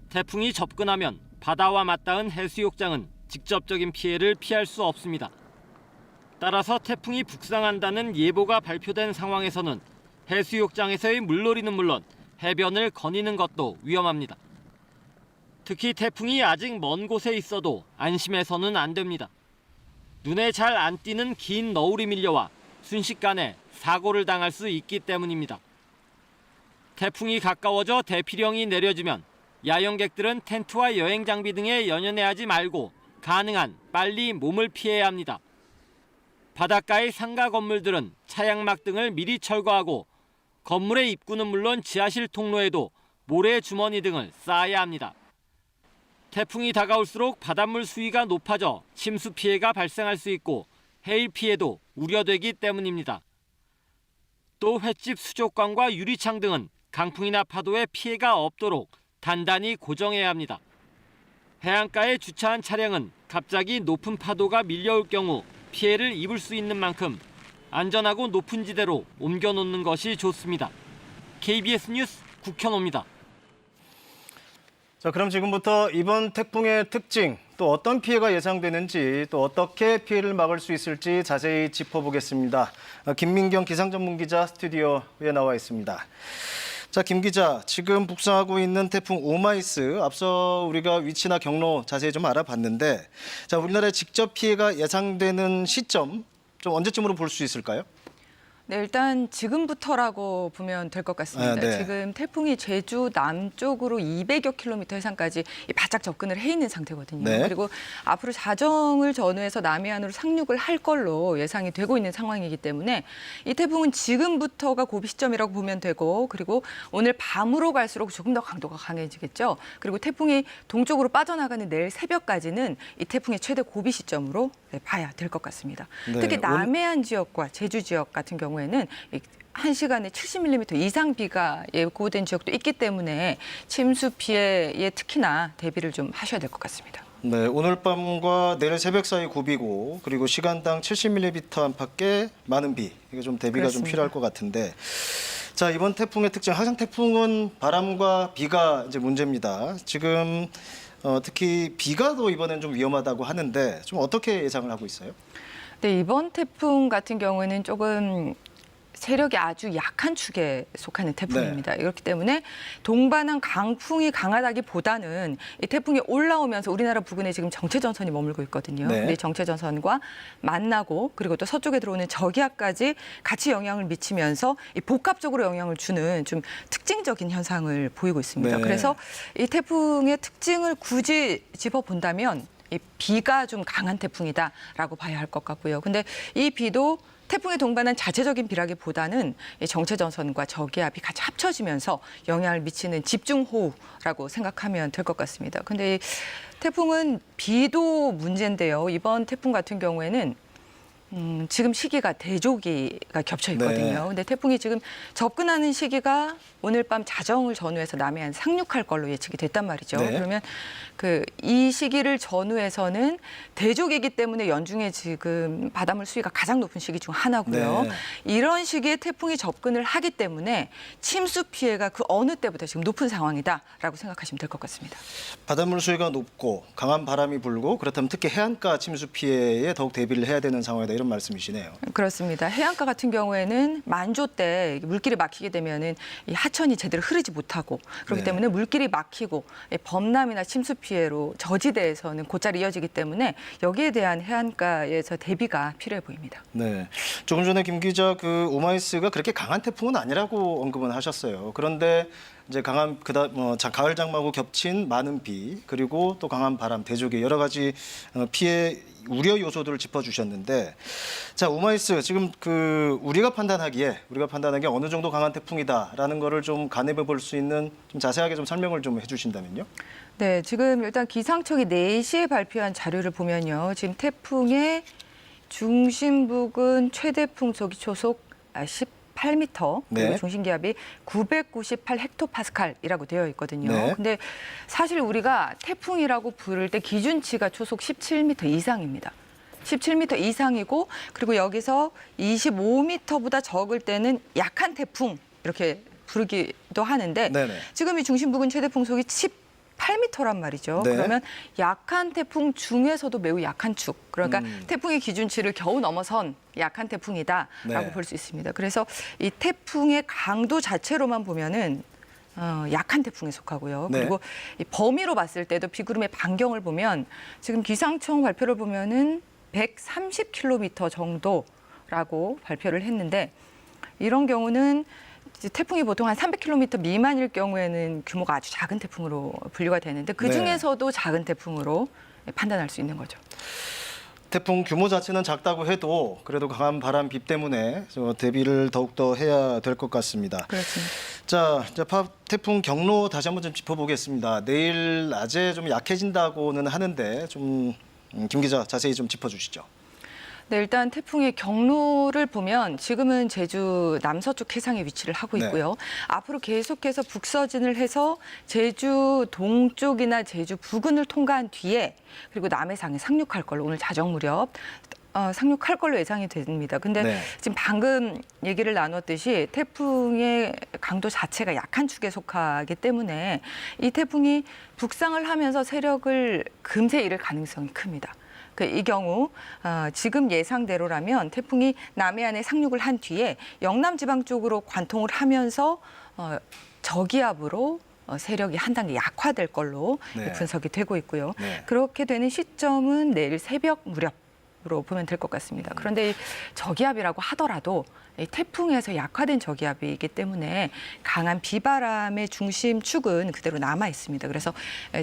태풍이 접근하면 바다와 맞닿은 해수욕장은 직접적인 피해를 피할 수 없습니다. 따라서 태풍이 북상한다는 예보가 발표된 상황에서는 해수욕장에서의 물놀이는 물론 해변을 거니는 것도 위험합니다. 특히 태풍이 아직 먼 곳에 있어도 안심해서는 안 됩니다. 눈에 잘 안 띄는 긴 너울이 밀려와 순식간에 사고를 당할 수 있기 때문입니다. 태풍이 가까워져 대피령이 내려지면 야영객들은 텐트와 여행 장비 등에 연연해하지 말고 가능한 빨리 몸을 피해야 합니다. 바닷가의 상가 건물들은 차양막 등을 미리 철거하고 건물의 입구는 물론 지하실 통로에도 모래 주머니 등을 쌓아야 합니다. 태풍이 다가올수록 바닷물 수위가 높아져 침수 피해가 발생할 수 있고 해일 피해도 우려되기 때문입니다. 또 횟집 수족관과 유리창 등은 강풍이나 파도에 피해가 없도록 단단히 고정해야 합니다. 해안가에 주차한 차량은 갑자기 높은 파도가 밀려올 경우 피해를 입을 수 있는 만큼 안전하고 높은 지대로 옮겨놓는 것이 좋습니다. KBS 뉴스 국현호입니다. 자, 그럼 지금부터 이번 태풍의 특징, 또 어떤 피해가 예상되는지, 또 어떻게 피해를 막을 수 있을지 자세히 짚어보겠습니다. 김민경 기상전문기자 스튜디오에 나와 있습니다. 자, 김 기자, 지금 북상하고 있는 태풍 오마이스, 앞서 우리가 위치나 경로 자세히 좀 알아봤는데, 자, 우리나라에 직접 피해가 예상되는 시점, 좀 언제쯤으로 볼 수 있을까요? 네, 일단 지금부터라고 보면 될 것 같습니다. 네. 지금 태풍이 제주 남쪽으로 200여 킬로미터 해상까지 바짝 접근을 해 있는 상태거든요. 네. 그리고 앞으로 자정을 전후해서 남해안으로 상륙을 할 걸로 예상이 되고 있는 상황이기 때문에 이 태풍은 지금부터가 고비 시점이라고 보면 되고, 그리고 오늘 밤으로 갈수록 조금 더 강도가 강해지겠죠. 그리고 태풍이 동쪽으로 빠져나가는 내일 새벽까지는 이 태풍의 최대 고비 시점으로 봐야 될 것 같습니다. 네. 특히 남해안 지역과 제주 지역 같은 경우에는 1시간에 70mm 이상 비가 예고된 지역도 있기 때문에 침수 피해에 특히나 대비를 좀 하셔야 될 것 같습니다. 네, 오늘 밤과 내일 새벽 사이 고비고, 그리고 시간당 70mm 안팎의 많은 비, 이게 좀 대비가 그렇습니다. 좀 필요할 것 같은데, 자, 이번 태풍의 특징, 항상 태풍은 바람과 비가 이제 문제입니다. 지금 특히 비가 더 이번엔 좀 위험하다고 하는데 좀 어떻게 예상을 하고 있어요? 네, 이번 태풍 같은 경우에는 조금 세력이 아주 약한 축에 속하는 태풍입니다. 네. 그렇기 때문에 동반한 강풍이 강하다기보다는 이 태풍이 올라오면서 우리나라 부근에 지금 정체전선이 머물고 있거든요. 네. 근데 정체전선과 만나고 그리고 또 서쪽에 들어오는 저기압까지 같이 영향을 미치면서 이 복합적으로 영향을 주는 좀 특징적인 현상을 보이고 있습니다. 네. 그래서 이 태풍의 특징을 굳이 짚어본다면 이 비가 좀 강한 태풍이다라고 봐야 할 것 같고요. 근데 이 비도 태풍에 동반한 자체적인 비라기보다는 정체전선과 저기압이 같이 합쳐지면서 영향을 미치는 집중호우라고 생각하면 될 것 같습니다. 근데 이 태풍은 비도 문제인데요. 이번 태풍 같은 경우에는 지금 시기가 대조기가 겹쳐 있거든요. 네. 근데 태풍이 지금 접근하는 시기가 오늘 밤 자정을 전후해서 남해안 상륙할 걸로 예측이 됐단 말이죠. 네. 그러면 이 시기를 전후해서는 대조기이기 때문에 연중에 지금 바닷물 수위가 가장 높은 시기 중 하나고요. 네. 이런 시기에 태풍이 접근을 하기 때문에 침수 피해가 그 어느 때보다 지금 높은 상황이다라고 생각하시면 될 것 같습니다. 바닷물 수위가 높고 강한 바람이 불고 그렇다면 특히 해안가 침수 피해에 더욱 대비를 해야 되는 상황이다 이런 말씀이시네요. 그렇습니다. 해안가 같은 경우에는 만조 때 물길이 막히게 되면은 이 하천이 제대로 흐르지 못하고 그렇기 네. 때문에 물길이 막히고 범람이나 침수 피해로 저지대에서는 곧잘 이어지기 때문에 여기에 대한 해안가에서 대비가 필요해 보입니다. 네, 조금 전에 김 기자 오마이스가 그렇게 강한 태풍은 아니라고 언급은 하셨어요. 그런데 이제 강한 가을 장마하고 겹친 많은 비 그리고 또 강한 바람, 대조기 여러 가지 피해 우려 요소들을 짚어주셨는데, 자 오마이스 지금 우리가 판단하기에 어느 정도 강한 태풍이다라는 거를 좀 가늠해 볼 수 있는 좀 자세하게 좀 설명을 좀 해주신다면요. 네, 지금 일단 기상청이 4시에 발표한 자료를 보면요, 지금 태풍의 중심 부근 최대 풍속이 초속 18m, 그리고 네. 중심 기압이 998 헥토파스칼이라고 되어 있거든요. 네. 근데 사실 우리가 태풍이라고 부를 때 기준치가 초속 17m 이상입니다. 17m 이상이고 그리고 여기서 25m보다 적을 때는 약한 태풍 이렇게 부르기도 하는데 네네. 지금 이 중심 부근 최대 풍속이 18m란 말이죠. 네. 그러면 약한 태풍 중에서도 매우 약한 축. 그러니까 태풍의 기준치를 겨우 넘어선 약한 태풍이다라고 네. 볼 수 있습니다. 그래서 이 태풍의 강도 자체로만 보면은 약한 태풍에 속하고요. 네. 그리고 이 범위로 봤을 때도 비구름의 반경을 보면 지금 기상청 발표를 보면은 130km 정도라고 발표를 했는데 이런 경우는 이제 태풍이 보통 한 300km 미만일 경우에는 규모가 아주 작은 태풍으로 분류가 되는데 그 중에서도 작은 태풍으로 판단할 수 있는 거죠. 태풍 규모 자체는 작다고 해도 그래도 강한 바람, 비 때문에 대비를 더욱더 해야 될 것 같습니다. 그렇습니다. 자, 태풍 경로 다시 한번 좀 짚어보겠습니다. 내일 낮에 좀 약해진다고는 하는데 김 기자 자세히 좀 짚어주시죠. 네, 일단 태풍의 경로를 보면 지금은 제주 남서쪽 해상에 위치를 하고 있고요. 앞으로 계속해서 북서진을 해서 제주 동쪽이나 제주 부근을 통과한 뒤에 그리고 남해상에 상륙할 걸로 오늘 자정 무렵 상륙할 걸로 예상이 됩니다. 근데 네. 지금 방금 얘기를 나눴듯이 태풍의 강도 자체가 약한 축에 속하기 때문에 이 태풍이 북상을 하면서 세력을 금세 잃을 가능성이 큽니다. 이 경우 지금 예상대로라면 태풍이 남해안에 상륙을 한 뒤에 영남 지방 쪽으로 관통을 하면서 저기압으로 세력이 한 단계 약화될 걸로 네. 분석이 되고 있고요. 네. 그렇게 되는 시점은 내일 새벽 무렵으로 보면 될 것 같습니다. 그런데 이 저기압이라고 하더라도 이 태풍에서 약화된 저기압이기 때문에 강한 비바람의 중심 축은 그대로 남아 있습니다. 그래서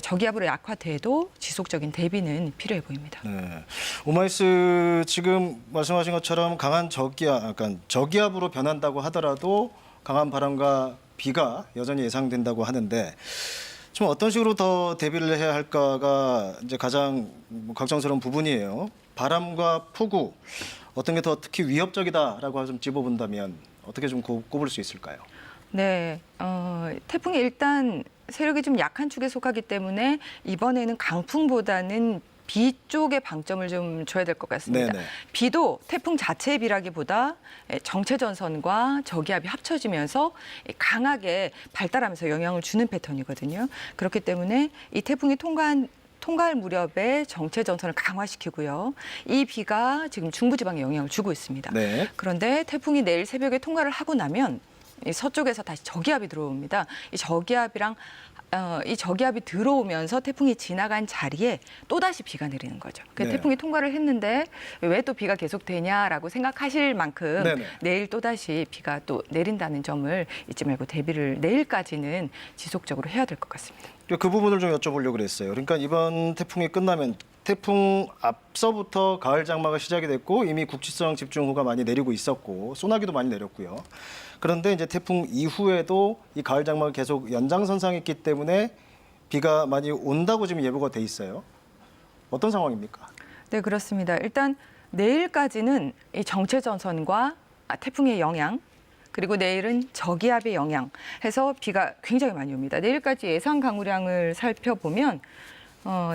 저기압으로 약화돼도 지속적인 대비는 필요해 보입니다. 네. 오마이스 지금 말씀하신 것처럼 강한 저기압으로 변한다고 하더라도 강한 바람과 비가 여전히 예상된다고 하는데 좀 어떤 식으로 더 대비를 해야 할까가 이제 가장 걱정스러운 부분이에요. 바람과 폭우 어떤 게 더 특히 위협적이다라고 좀 짚어본다면 어떻게 좀 꼽을 수 있을까요? 네, 태풍이 일단 세력이 좀 약한 축에 속하기 때문에 이번에는 강풍보다는 비 쪽에 방점을 좀 줘야 될 것 같습니다. 네네. 비도 태풍 자체의 비라기보다 정체 전선과 저기압이 합쳐지면서 강하게 발달하면서 영향을 주는 패턴이거든요. 그렇기 때문에 이 태풍이 통과할 무렵에 정체 전선을 강화시키고요. 이 비가 지금 중부지방에 영향을 주고 있습니다. 네. 그런데 태풍이 내일 새벽에 통과를 하고 나면 이 서쪽에서 다시 저기압이 들어옵니다. 이 저기압이 들어오면서 태풍이 지나간 자리에 또다시 비가 내리는 거죠. 네. 태풍이 통과를 했는데 왜 또 비가 계속되냐라고 생각하실 만큼 네네. 내일 또다시 비가 또 내린다는 점을 잊지 말고 대비를 내일까지는 지속적으로 해야 될 것 같습니다. 그 부분을 좀 여쭤보려고 그랬어요. 그러니까 이번 태풍이 끝나면 태풍 앞서부터 가을 장마가 시작이 됐고 이미 국지성 집중호우가 많이 내리고 있었고 소나기도 많이 내렸고요. 그런데 이제 태풍 이후에도 이 가을 장마가 계속 연장선상에 있기 때문에 비가 많이 온다고 지금 예보가 돼 있어요. 어떤 상황입니까? 네, 그렇습니다. 일단 내일까지는 이 정체 전선과 태풍의 영향, 그리고 내일은 저기압의 영향 해서 비가 굉장히 많이 옵니다. 내일까지 예상 강우량을 살펴보면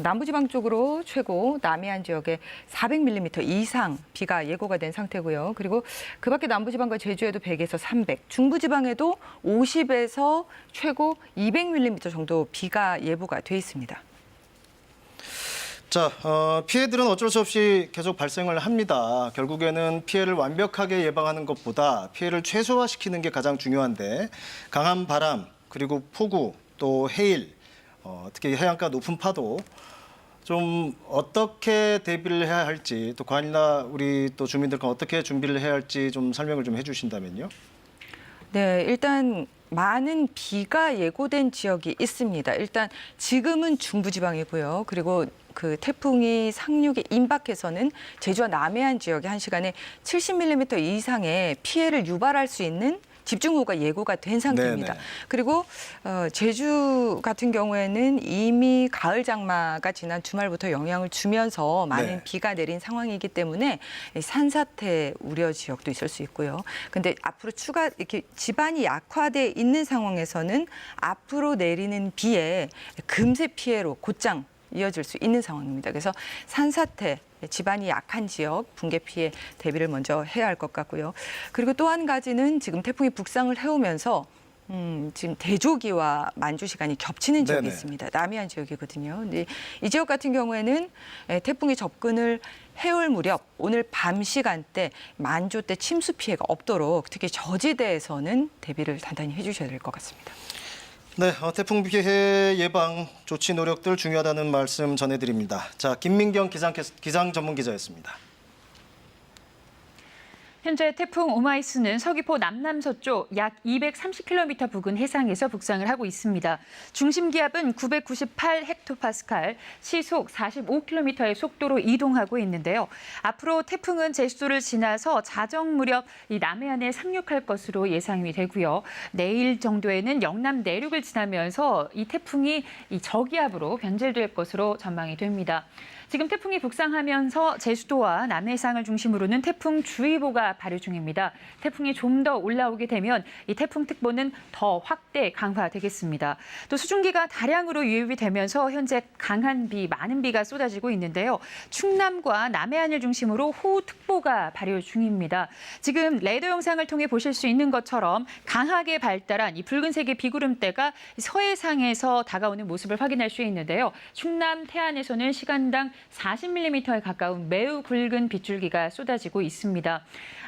남부지방 쪽으로 최고 남해안 지역에 400mm 이상 비가 예고가 된 상태고요. 그리고 그 밖에 남부지방과 제주에도 100에서 300, 중부지방에도 50에서 최고 200mm 정도 비가 예보가 돼 있습니다. 자, 피해들은 어쩔 수 없이 계속 발생을 합니다. 결국에는 피해를 완벽하게 예방하는 것보다 피해를 최소화시키는 게 가장 중요한데 강한 바람, 그리고 폭우, 또 해일, 특히 해안가 높은 파도 좀 어떻게 대비를 해야 할지 또 관이나 우리 또 주민들과 어떻게 준비를 해야 할지 좀 설명을 좀 해주신다면요. 네, 일단 많은 비가 예고된 지역이 있습니다. 일단 지금은 중부지방이고요. 그리고 그 태풍이 상륙에 임박해서는 제주와 남해안 지역에 1시간에 70mm 이상의 피해를 유발할 수 있는 집중호우가 예고가 된 상태입니다. 네네. 그리고 제주 같은 경우에는 이미 가을 장마가 지난 주말부터 영향을 주면서 많은 네. 비가 내린 상황이기 때문에 산사태 우려 지역도 있을 수 있고요. 근데 앞으로 추가 이렇게 지반이 약화돼 있는 상황에서는 앞으로 내리는 비에 금세 피해로 곧장 이어질 수 있는 상황입니다. 그래서 산사태, 지반이 약한 지역 붕괴 피해 대비를 먼저 해야 할 것 같고요. 그리고 또 한 가지는 지금 태풍이 북상을 해오면서 지금 대조기와 만조 시간이 겹치는 지역이 네네. 있습니다. 남해안 지역이거든요. 근데 이 지역 같은 경우에는 태풍이 접근을 해올 무렵 오늘 밤 시간대 만조 때 침수 피해가 없도록 특히 저지대에서는 대비를 단단히 해주셔야 될 것 같습니다. 네, 태풍 피해 예방 조치 노력들 중요하다는 말씀 전해드립니다. 자, 김민경 기상 전문 기자였습니다. 현재 태풍 오마이스는 서귀포 남남서쪽 약 230km 부근 해상에서 북상을 하고 있습니다. 중심 기압은 998헥토파스칼, 시속 45km의 속도로 이동하고 있는데요. 앞으로 태풍은 제주도를 지나서 자정 무렵 이 남해안에 상륙할 것으로 예상이 되고요. 내일 정도에는 영남 내륙을 지나면서 이 태풍이 이 저기압으로 변질될 것으로 전망이 됩니다. 지금 태풍이 북상하면서 제주도와 남해상을 중심으로는 태풍주의보가 발효 중입니다. 태풍이 좀 더 올라오게 되면 이 태풍특보는 더 확대 강화되겠습니다. 또 수증기가 다량으로 유입이 되면서 현재 강한 비, 많은 비가 쏟아지고 있는데요. 충남과 남해안을 중심으로 호우특보가 발효 중입니다. 지금 레이더 영상을 통해 보실 수 있는 것처럼 강하게 발달한 이 붉은색의 비구름대가 서해상에서 다가오는 모습을 확인할 수 있는데요. 충남 태안에서는 시간당 40mm에 가까운 매우 굵은 빗줄기가 쏟아지고 있습니다.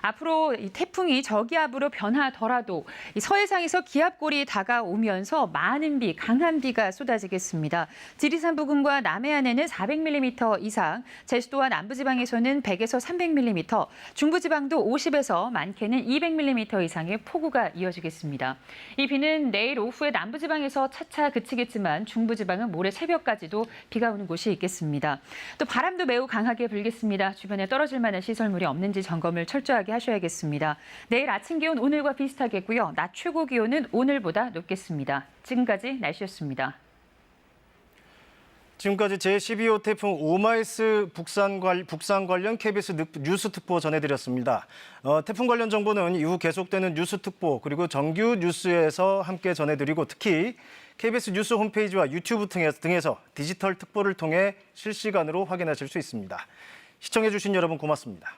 앞으로 이 태풍이 저기압으로 변하더라도 이 서해상에서 기압골이 다가오면서 많은 비, 강한 비가 쏟아지겠습니다. 지리산 부근과 남해안에는 400mm 이상, 제주도와 남부지방에서는 100에서 300mm, 중부지방도 50에서 많게는 200mm 이상의 폭우가 이어지겠습니다. 이 비는 내일 오후에 남부지방에서 차차 그치겠지만 중부지방은 모레 새벽까지도 비가 오는 곳이 있겠습니다. 또 바람도 매우 강하게 불겠습니다. 주변에 떨어질 만한 시설물이 없는지 점검을 철저하게 하셔야겠습니다. 내일 아침 기온 오늘과 비슷하겠고요. 낮 최고 기온은 오늘보다 높겠습니다. 지금까지 날씨였습니다. 지금까지 제12호 태풍 오마이스 북상 관련 KBS 뉴스특보 전해드렸습니다. 태풍 관련 정보는 이후 계속되는 뉴스특보 그리고 정규 뉴스에서 함께 전해드리고 특히 KBS 뉴스 홈페이지와 유튜브 등에서 디지털 특보를 통해 실시간으로 확인하실 수 있습니다. 시청해주신 여러분 고맙습니다.